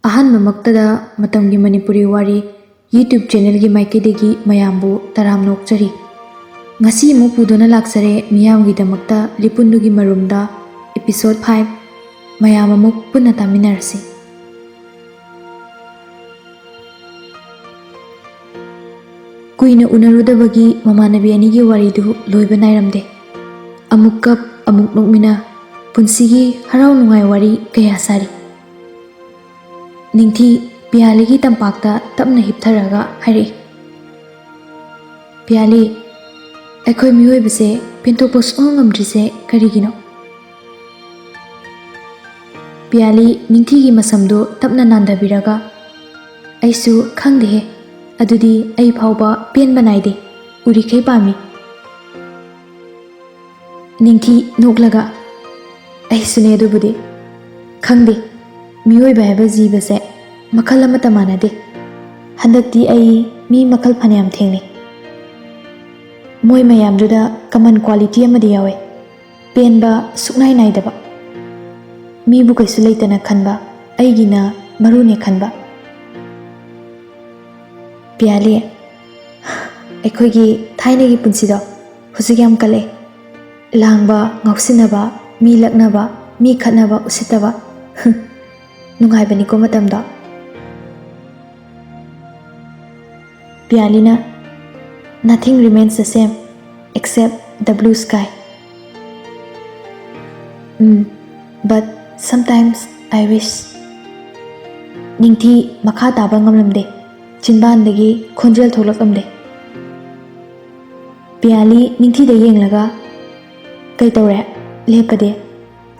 ꯑꯍꯥꯟꯕꯃꯛꯇꯗ ꯃꯇꯝꯒꯤ ꯃꯅꯤꯄꯨꯔꯤ ꯋꯥꯔꯤ ꯌꯨꯇ꯭ꯌꯨꯕ ꯆꯦꯅꯦꯜꯒꯤ ꯃꯥꯏꯀꯩꯗꯒꯤ ꯃꯌꯥꯝꯕꯨ ꯇꯔꯥꯝꯅ ꯑꯣꯛꯆꯔꯤ꯫ ꯉꯁꯤ ꯑꯃꯨꯛ ꯄꯨꯗꯨꯅ ꯂꯥꯛꯆꯔꯦ ꯃꯤꯌꯥꯝꯒꯤꯗꯃꯛꯇ ꯂꯤꯄꯨꯟꯗꯨꯒꯤ ꯃꯔꯨꯝꯗ ꯏꯄꯤꯁꯣꯗ 5 ꯃꯌꯥꯝ ꯑꯃꯨꯛ ꯄꯨꯟꯅ ꯇꯥꯃꯤꯟꯅꯔꯁꯤ꯫ ꯀꯨꯏꯅ ꯎꯅꯔꯨꯗꯕꯒꯤ ꯃꯃꯥꯟꯅꯕꯤ ꯑꯅꯤꯒꯤ ꯋꯥꯔꯤꯗꯨ ꯂꯣꯏꯕ ꯅꯥꯏꯔꯝꯗꯦ꯫ ꯑꯃꯨꯛ ꯀꯞ ꯑꯃꯨꯛ ꯅꯣꯛꯃꯤꯟꯅ ꯄꯨꯟꯁꯤꯒꯤ ꯍꯔꯥꯎ ꯅꯨꯡꯉꯥꯏ ꯋꯥꯔꯤ ꯀꯌꯥ ꯁꯥꯔꯤ꯫ ꯅꯤꯡꯊꯤ ꯄꯤꯌꯥꯂꯤꯒꯤ ꯇꯝꯄꯥꯛꯇ ꯇꯞꯅ ꯍꯤꯞꯊꯔꯒ ꯍꯥꯏꯔꯛꯏ, "ꯄꯤꯌꯥꯂꯤ, ꯑꯩꯈꯣꯏ ꯃꯤꯑꯣꯏꯕꯁꯦ ꯄꯦꯟꯊꯣꯛꯄ ꯁꯨꯡꯉꯝ ꯉꯝꯗ꯭ꯔꯤꯁꯦ ꯀꯔꯤꯒꯤꯅꯣ?" ꯄꯤꯌꯥꯂꯤ ꯅꯤꯡꯊꯤꯒꯤ ꯃꯁꯝꯗꯨ ꯇꯞꯅ ꯅꯥꯟꯊꯕꯤꯔꯒ, "ꯑꯩꯁꯨ ꯈꯪꯗꯦꯍꯦ, ꯑꯗꯨꯗꯤ ꯑꯩ ꯐꯥꯎꯕ ꯄꯦꯟꯕ ꯅꯥꯏꯗꯦ, ꯎꯔꯤꯈꯩ ꯄꯥꯝꯃꯤ." ꯅꯤꯡꯊꯤ ꯅꯣꯛꯂꯒ, "ꯑꯩꯁꯨꯅꯦ ꯑꯗꯨꯕꯨꯗꯤ, ꯈꯪꯗꯦ, ꯃꯤꯑꯣꯏꯕ ꯍꯥꯏꯕ ꯖꯤꯕꯁꯦ ꯃꯈꯜ ꯑꯃꯠꯇ ꯃꯥꯟꯅꯗꯦ꯫ ꯍꯟꯗꯛꯇꯤ ꯑꯩ ꯃꯤ ꯃꯈꯜ ꯐꯅꯌꯥꯝ ꯊꯦꯡꯅꯩ꯫ ꯃꯣꯏ ꯃꯌꯥꯝꯗꯨꯗ ꯀꯃꯟ ꯀ꯭ꯋꯥꯂꯤꯇꯤ ꯑꯃꯗꯤ ꯌꯥꯎꯋꯦ, ꯄꯦꯟꯕ ꯁꯨꯛꯅꯥꯏ ꯅꯥꯏꯗꯕ, ꯃꯤꯕꯨ ꯀꯩꯁꯨ ꯂꯩꯇꯅ ꯈꯟꯕ, ꯑꯩꯒꯤꯅ ꯃꯔꯨꯅꯦ ꯈꯟꯕ." "ꯄꯤꯌꯥꯂꯤ, ꯑꯩꯈꯣꯏꯒꯤ ꯊꯥꯏꯅꯒꯤ ꯄꯨꯟꯁꯤꯗꯣ ꯍꯧꯖꯤꯛ ꯌꯥꯝ ꯀꯜꯂꯛꯑꯦ꯫ ꯂꯥꯡꯕ, ꯉꯥꯎꯁꯤꯟꯅꯕ, ꯃꯤ ꯂꯛꯅꯕ, ꯃꯤ ꯈꯠꯅꯕ, ꯎꯁꯤꯠꯇꯕ, ꯅꯨꯡꯉꯥꯏꯕꯅꯤꯀꯣ ꯃꯇꯝꯗꯣ." ꯄꯤꯌꯥꯂꯤꯅ, "Nothing remains the same except the blue sky. But sometimes I wish." ꯅꯤꯡꯊꯤ ꯃꯈꯥ ꯇꯥꯕ ꯉꯝꯂꯝꯗꯦ, ꯆꯤꯟꯕꯥꯟꯗꯒꯤ ꯈꯣꯟꯖꯦꯜ ꯊꯣꯛꯂꯛꯂꯝꯗꯦ꯫ ꯄꯤꯌꯥꯂꯤ ꯅꯤꯡꯊꯤꯗ ꯌꯦꯡꯂꯒ, "ꯀꯩ ꯇꯧꯔꯦ? ꯂꯦꯞꯀꯗꯦ?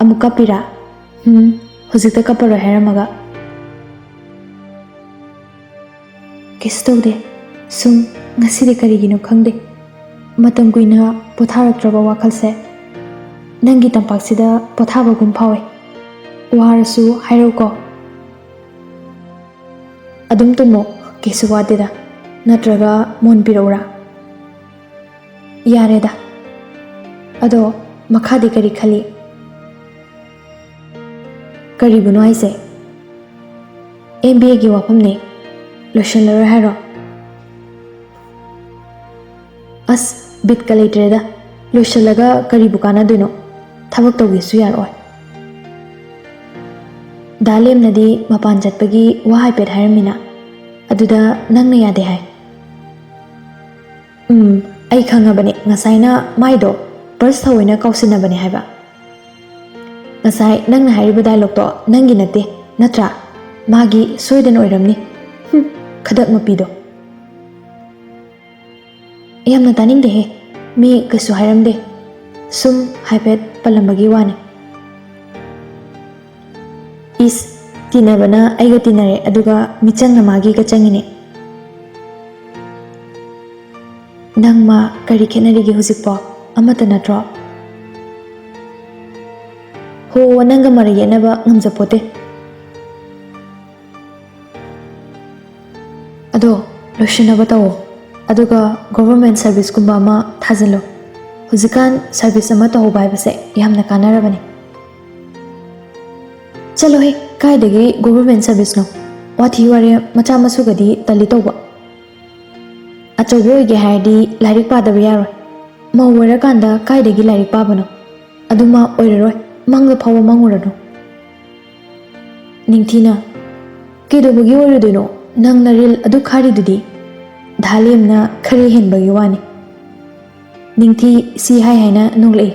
ꯑꯃꯨꯛ ꯀꯞꯄꯤꯔꯥ? ꯍꯧꯖꯤꯛꯇ ꯀꯞꯄꯔꯣꯏ ꯍꯥꯏꯔꯝꯃꯒ." "ꯀꯩꯁꯨ ꯇꯧꯗꯦ, ꯁꯨꯝ ꯉꯁꯤꯗꯤ ꯀꯔꯤꯒꯤꯅꯣ ꯈꯪꯗꯦ, ꯃꯇꯝ ꯀꯨꯏꯅ ꯄꯣꯊꯥꯔꯛꯇ꯭ꯔꯕ ꯋꯥꯈꯜꯁꯦ ꯅꯪꯒꯤ ꯇꯝꯄꯥꯛꯁꯤꯗ ꯄꯣꯊꯥꯕꯒꯨꯝ ꯐꯥꯎꯋꯦ꯫ ꯋꯥꯔꯁꯨ ꯍꯥꯏꯔꯧꯀꯣ, ꯑꯗꯨꯝ ꯇꯨꯝꯃꯣ, ꯀꯩꯁꯨ ꯋꯥꯗꯦꯗ, ꯅꯠꯇ꯭ꯔꯒ ꯃꯣꯟ ꯄꯤꯔꯛꯎꯔꯥ?" "ꯌꯥꯔꯦꯗ, ꯑꯗꯣ ꯃꯈꯥꯗꯤ ꯀꯔꯤ ꯈꯜꯂꯤ?" "ꯀꯔꯤꯕꯨꯅꯣ ꯍꯥꯏꯁꯦ?" "MBAꯒꯤ ꯋꯥꯐꯝꯅꯦ, ꯂꯣꯏꯁꯤꯜꯂꯔꯣꯏ ꯍꯥꯏꯔꯣ?" "ꯑꯁ ꯕꯤꯠꯀ ꯂꯩꯇ꯭ꯔꯦꯗ, ꯂꯣꯏꯁꯤꯜꯂꯒ ꯀꯔꯤꯕꯨ ꯀꯥꯟꯅꯗꯣꯏꯅꯣ, ꯊꯕꯛ ꯇꯧꯒꯦꯁꯨ ꯌꯥꯔꯛꯑꯣꯏ." "ꯗꯥ ꯂꯦꯝꯅꯗꯤ ꯃꯄꯥꯟ ꯆꯠꯄꯒꯤ ꯋꯥ ꯍꯥꯏꯐꯦꯠ ꯍꯥꯏꯔꯝꯃꯤꯅ, ꯑꯗꯨꯗ ꯅꯪꯅ ꯌꯥꯗꯦ ꯍꯥꯏ." "ꯑꯩ ꯈꯪꯉꯕꯅꯦ, ꯉꯁꯥꯏꯅ ꯃꯥꯏꯗꯣ ꯄꯔꯁ ꯊꯑꯣꯏꯅ ꯀꯥꯎꯁꯤꯟꯅꯕꯅꯦ ꯍꯥꯏꯕ." "ꯉꯁꯥꯏ ꯅꯪꯅ ꯍꯥꯏꯔꯤꯕ ꯗꯥꯏꯂꯣꯛꯇꯣ ꯅꯪꯒꯤ ꯅꯠꯇꯦ, ꯅꯠꯇ꯭ꯔꯥ? ꯃꯥꯒꯤ ꯁꯣꯏꯗꯅ ꯑꯣꯏꯔꯝꯅꯤ, ꯈꯗꯛ ꯃꯄꯤꯗꯣ." "ꯌꯥꯝꯅ ꯇꯥꯅꯤꯡꯗꯦꯍꯦ, ꯃꯤ ꯀꯩꯁꯨ ꯍꯥꯏꯔꯝꯗꯦ, ꯁꯨꯝ ꯍꯥꯏꯐꯦꯠ ꯄꯜꯂꯝꯕꯒꯤ ꯋꯥꯅꯤ." "ꯏꯁ, ꯇꯤꯟꯅꯕꯅ ꯑꯩꯒ ꯇꯤꯟꯅꯔꯦ, ꯑꯗꯨꯒ ꯃꯤꯆꯪꯅ ꯃꯥꯒꯤꯒ ꯆꯪꯉꯤꯅꯦ." "ꯅꯪ ꯃꯥ ꯀꯔꯤ ꯈꯦꯠꯅꯔꯤꯒꯦ ꯍꯧꯖꯤꯛꯄꯣ, ꯑꯃꯠꯇ ꯅꯠꯇ꯭ꯔꯣ?" "ꯍꯣ, ꯅꯪꯒ ꯃꯔꯩ ꯌꯦꯠꯅꯕ ꯉꯝꯖꯄꯣꯠꯇꯦ." "ꯑꯗꯣ ꯂꯣꯏꯁꯤꯟꯅꯕ ꯇꯧꯋꯣ, ꯑꯗꯨꯒ ꯒꯣꯚꯔꯟꯃꯦꯟꯠ ꯁꯔꯚꯤꯁꯀꯨꯝꯕ ꯑꯃ ꯊꯥꯖꯤꯜꯂꯣ꯫ ꯍꯧꯖꯤꯛꯀꯥꯟ ꯁꯔꯚꯤꯁ ꯑꯃ ꯇꯧꯍꯧꯕ ꯍꯥꯏꯕꯁꯦ ꯌꯥꯝꯅ ꯀꯥꯟꯅꯔꯕꯅꯤ." "ꯆꯠꯂꯣꯍꯦ, ꯀꯥꯏꯗꯒꯤ ꯒꯣꯚꯔꯟꯃꯦꯟꯠ ꯁꯔꯚꯤꯁꯅꯣ, ꯋꯥꯊꯤ ꯋꯥꯔꯦꯝ ꯃꯆꯥ ꯃꯁꯨꯒꯗꯤ ꯇꯜꯂꯤ ꯇꯧꯕ꯫ ꯑꯆꯧꯕ ꯑꯣꯏꯒꯦ ꯍꯥꯏꯔꯗꯤ ꯂꯥꯏꯔꯤꯛ ꯄꯥꯗꯕ ꯌꯥꯔꯣꯏ, ꯃꯧ ꯑꯣꯏꯔꯀꯥꯟꯗ ꯀꯥꯏꯗꯒꯤ ꯂꯥꯏꯔꯤꯛ ꯄꯥꯕꯅꯣ, ꯑꯗꯨꯃ ꯑꯣꯏꯔꯔꯣꯏ, ꯃꯪꯗ ꯐꯥꯎꯕ ꯃꯪꯉꯨꯔꯅꯨ." ꯅꯤꯡꯊꯤꯅ, "ꯀꯩꯗꯧꯕꯒꯤ ꯑꯣꯏꯔꯣꯏꯗꯣꯏꯅꯣ, ꯅꯪꯅ ꯔꯤꯜ ꯑꯗꯨ ꯈꯥꯔꯤꯗꯨꯗꯤ, ꯙꯥ ꯂꯦꯝꯅ ꯈꯔ ꯍꯦꯟꯕꯒꯤ ꯋꯥꯅꯤ." ꯅꯤꯡꯊꯤ ꯁꯤ ꯍꯥꯏ ꯍꯥꯏꯅ ꯅꯣꯛꯂꯛꯏ꯫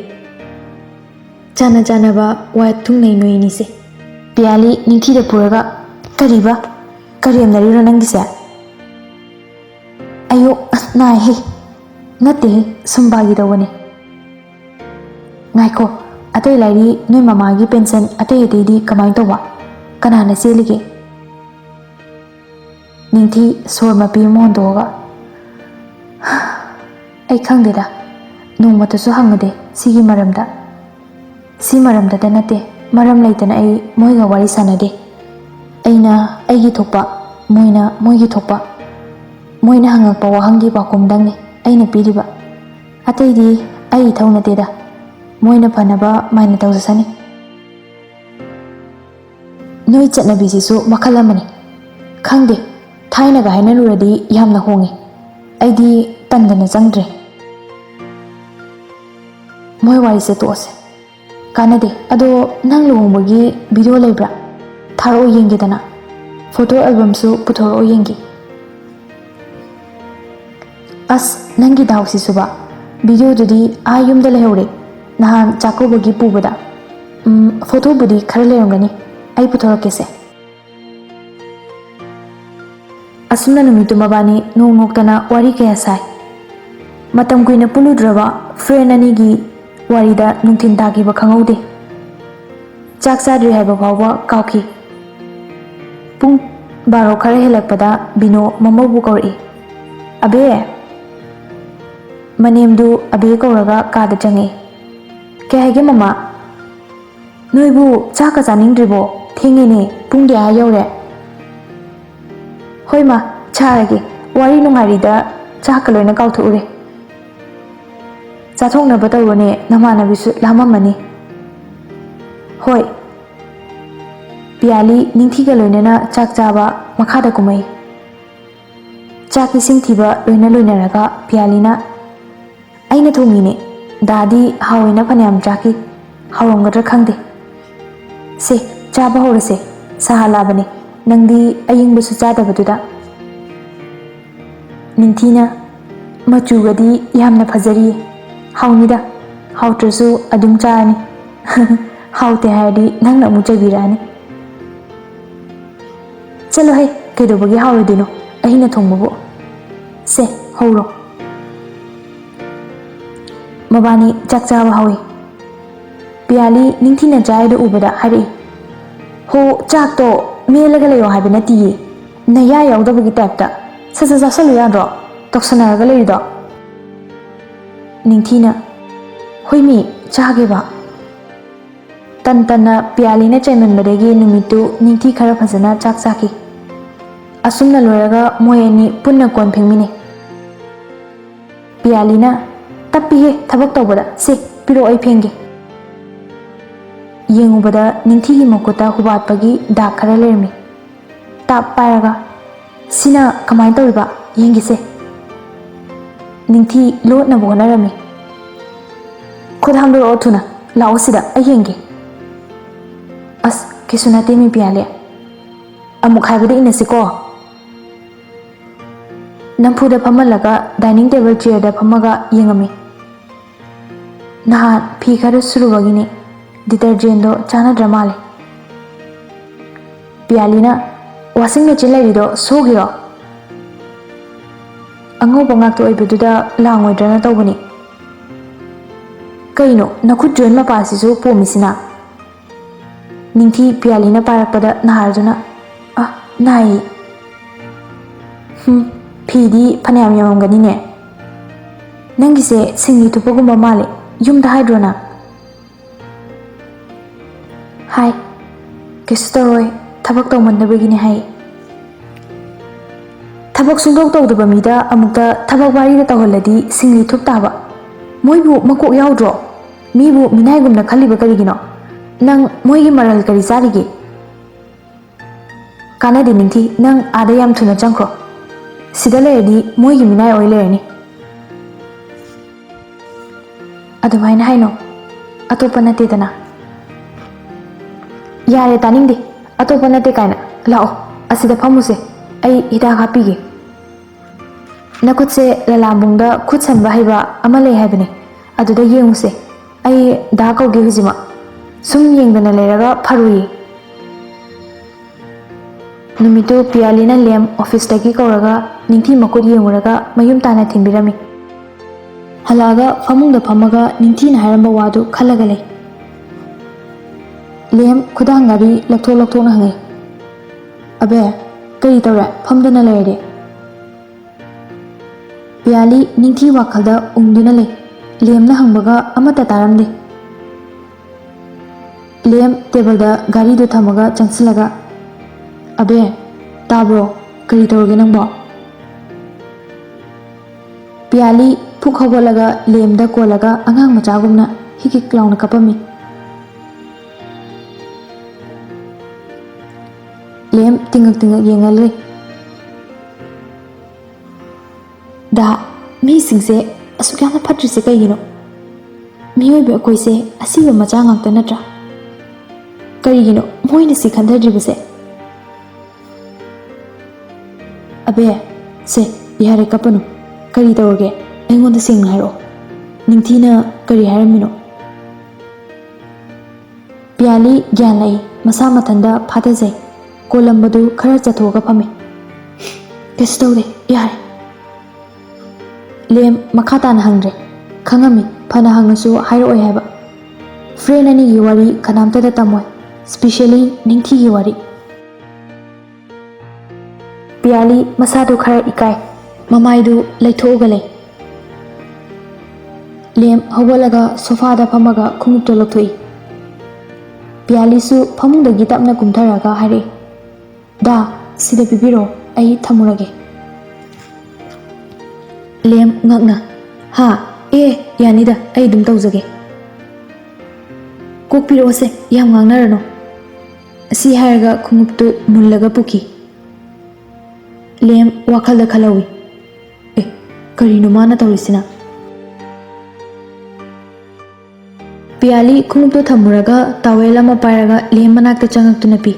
ꯆꯥꯟꯅ ꯆꯥꯟꯅꯕ ꯋꯥ ꯊꯨꯡꯅꯩ ꯅꯣꯏ ꯑꯅꯤꯁꯦ꯫ ꯄꯤꯌꯥꯂꯤ ꯅꯤꯡꯊꯤꯗ ꯐꯨꯔꯒ, "ꯀꯔꯤꯕ? ꯀꯔꯦꯝꯅꯔꯤꯔꯣ ꯅꯪꯒꯤꯁꯦ?" "ꯑꯌꯣ, ꯅꯥꯏꯍꯦ." "ꯅꯠꯇꯦꯍꯦ, ꯁꯨꯝ ꯐꯥꯒꯤ ꯇꯧꯕꯅꯦ." "ꯉꯥꯏꯈꯣ, ꯑꯇꯩ ꯂꯥꯏꯔꯤ ꯅꯣꯏ ꯃꯃꯥꯒꯤ ꯄꯦꯟꯁꯟ ꯑꯇꯩ ꯑꯇꯩꯗꯤ ꯀꯃꯥꯏꯅ ꯇꯧꯕ, ꯀꯅꯥꯅ ꯆꯦꯜꯂꯤꯒꯦ?" ꯅꯤꯡꯊꯤ ꯁꯣꯔ ꯃꯄꯤ ꯑꯃ ꯍꯣꯟꯗꯣꯛꯑꯒ, "ꯑꯩ ꯈꯪꯗꯦꯗ, ꯅꯣꯡꯃꯇꯁꯨ ꯍꯪꯉꯨꯗꯦ ꯁꯤꯒꯤ ꯃꯔꯝꯗ. ꯁꯤ ꯃꯔꯝꯗꯇ ꯅꯠꯇꯦ, ꯃꯔꯝ ꯂꯩꯇꯅ ꯑꯩ ꯃꯣꯏꯒ ꯋꯥꯔꯤ ꯁꯥꯟꯅꯗꯦ. ꯑꯩꯅ ꯑꯩꯒꯤ ꯊꯣꯛꯄ, ꯃꯣꯏꯅ ꯃꯣꯏꯒꯤ ꯊꯣꯛꯄ, ꯃꯣꯏꯅ ꯍꯪꯉꯛꯄ ꯋꯥꯍꯪꯒꯤ ꯄꯥꯎꯈꯨꯝꯗꯪꯅꯤ ꯑꯩꯅ ꯄꯤꯔꯤꯕ. ꯑꯇꯩꯗꯤ ꯑꯩ ꯏꯊꯧ ꯅꯠꯇꯦꯗ, ꯃꯣꯏꯅ ꯐꯅꯕ ꯃꯥꯏꯅ ꯇꯧꯖꯁꯅꯤ." Noi chatnabisisu makhal amani. Khangde, thainaga hainaruradi yamna hongi. Aidi tandana changdre. Moi wari se tose. Kanade, ado nang luhongbagi video leibra. Tharo yengidana. Photo album su puthoro yengi. As nangi dawsi suba. Video dudi ayumda lehore. Nahan chakobagi pubada. Photo budi khara lerangani. Ai puthoro kese. Asumna numitu mabani nong noktana wari kaya sai. Matam kuina puludraba friend ani gi warida nungthin tagiba khangaude. Chak sadri haiba phawba kawki. Pung baro khara helakpada bino mamabu kawri. Abe manemdu abe kawraga kada change. Kaya hage mama noibu chaka chaningdribo thengene pung dia yaure. Hoi ma charage wari nungarida chaka loina kawthu ure. Chathongna batawone namana bisu lamamani. Hoi Piali ningthiga loinana chak chaba makhada kumai. Chak ising thiba loina raga pialina aina thongine dadi hawina phanayam chaki hawamgadra khangde. Se chaba horase sahalabane nangdi ayingbusu chadabaduda. Ningthina machugadi yamna phajari hawnida hawtrasu adum chani. Haute haidi nangna amu chabirani. Chalo hai kaidobagi hawradino ahina thongbabu. Se hawro. Mabani chak chaba hawi. Piali ningthina chayda ubada hari. Ho chak to melaga layo haiba natiye. Naya yawdabagi typeta sasa sasalu yadro toksanaraga laydo. Ningthina hoi mi chageba. Tantana pialina chaimanbadagi numitu ningthi khara phajana chak chaki. Asumna loraga moyani punna kon phengmine. Pialina tappihe thabak tawbada se piro ai phenge. Yengubada ningthi gi makuta hubatpagi dak khara lermi. Tap paraga sina kamai tawriba yengi se. Ningthi lotna bonarami. Khudhamdo othuna lao sida ai yengi. As kisunate mi piale. Amuk haibada inasiko. Nampuda phamalaga dining table chair da phamaga yengami. Nahan phi khara surubagini detergent do chana dramale. Pialina washing machine lairido sogiro. Ango bangak to ibeduda langoidrana tawbani. Kaino nakhut join mapasisu pomisina. Ningthi pialina parakpada naharjuna nai. Pidi phanayam yamamgani ne. Nangise singli thupagumba male yumda haidrona. Hai kistaroi thabak tawmandabagini hai. Thabak sungdok tawdaba mida amukta thabak warida tawhalladi singli thup taba. Moibu makok yaudro. Mibu minaigumna khaliba karigino. Nang moigi maral kari sarige. Kanadi ningthi nang adayam thuna changkro. Sida layadi moigi minai oi layani. Adumaina haino atopa nate dana. Yare taningde atopa nate kaina lao asida phamuse ai hida hapige. Nakutse lalambungda khutsanba haiba amale haibane aduda yenguse ai da kauge hujima sum yengdana leraga pharui. Numitu pialina lem office tagi kauraga ningthi makut yenguraga mayum tana thinbirami. Halaga famungda phamaga ningthi na haramba wadu khalaga lei. Lem khudangari lakthok na hangai. Abe kari tawra phamdana layade. Piali ningthi wakhalda ungduna lei. Lem na hangbaga amata taramde. Lem table da gari do thamaga changsilaga. Abe tabro kari tawge nangbo. Piali phuk hogolaga lem da kolaga angang machagumna hikik launa kapami. Lem tingak yengal le. Da mi singse asuk yamna phatrise kaigino. Miyoibe akoise asiba macha ngakta natra. Karigino moina si khandadribase. Abe se yare kapanu kari tawrge aingonda singna hairo. Ningthina kari hairamino. Piali gyan lai masa mathanda phathajai kolambadu khara chathoga phame. Kestaude yare. Lem makha tan hangre khangami phana hangnasu hairoi haiba. Friend ani gi wari kanamta da tamoy, especially ningthi gi wari. Piali masadu khara ikai mamaidu laithoga lei. Lem hawalaga sofa da phamaga khungupto lokthoi. Piali su phamungdagi tapna kumtharaga haire. Da sida pipiro ai thamurage. Lem ngakna ha yanida ai dum tawjage. Kokpiro se yam ngangnarano. Asi hairaga khunguptu mullaga puki. Lem wakhalda khalawi. Karino mana tawrisina. Piali khunguptu thamuraga towel ama paraga lem manakta changaktuna pi.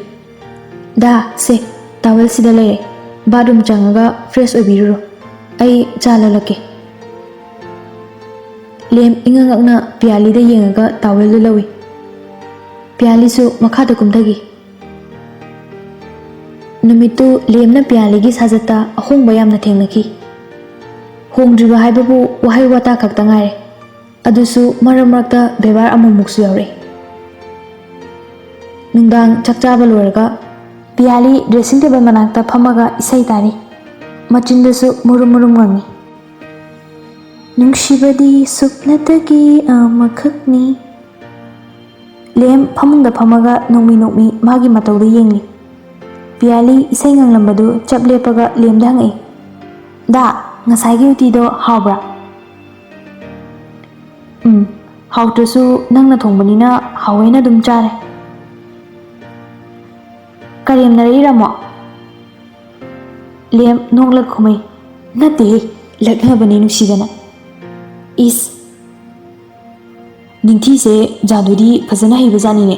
Da se towel sida lere. Bathroom changaga fresh obiruro. Ai chalalake. Lem ingangakna piali da yengaga towel du lawi. Piali su makhada kumthagi. Numitu lemna piali gi sajata ahongba yamna thengnaki. Hongdriba haibabu wahai wata khakta ngaire. Adusu maramakta bebar amumuksu yaure. Nungdang chakchaba loraga piali dressing table manakta phamaga isai tari. Machindasu murum ngangi. Nungshibadi supnatagi amakhakni. Lem phamungda phamaga nokmi magi matawda yengli. Piali isai nganglambadu chap lepaga lemda hangai. Da ngasai uti do hawbra. Hawtrasu nangna thongbanina hawena dum chare. Karem narira mo. Lem nonglag khumai. Nate lakna bani nusidana. Is ningthi se jadudi phajana hibajani ne.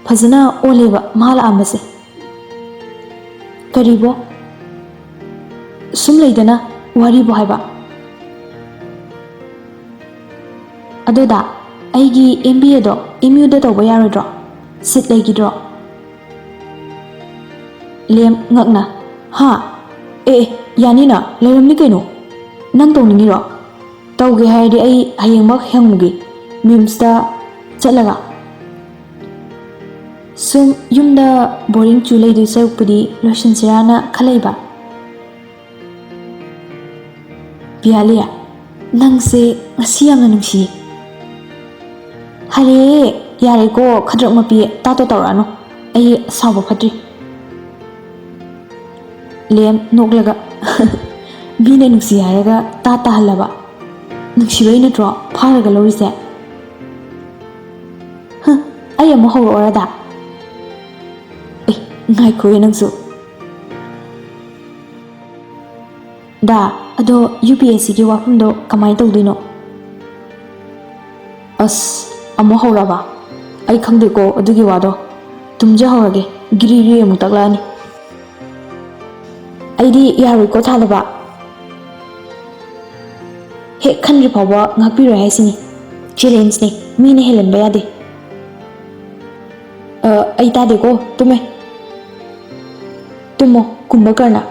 Phajana oleba mala ambase. Karibo sum leidana wari bo haiba. Adoda aigi MBA do MU da tawba yarodro. Sit legidro. Lem ngakna ha yanina leramni kaino nang tawningi ro. Tawge haidi ai hayengmak hengmugi mimsta chatlaga. Sum yumda boring chulai du sarukpudi lotion sirana khalaiba. Pialia nangse ngasi yamna nungsi. Hare yare ko khadrak mapi tato tawrano ai sawa phatri. Lem noklaga bine nungsi haraga ta halaba. Nungsibai natro pharaga lorise. Ai amu hawro orada. Ngai khoye nangsu. Da ado UPSC ki wafumdo kamai tawdino. As amu hawraba. Ai khangde ko adugi wado. Tumja hawrage giri amu taklani. Aidi yaroi ko thalaba. He khanri phawa ngakpiro haisini. Challenge ne mine helan bayade. Ai ta de ko tume. Tumo kumbakarna.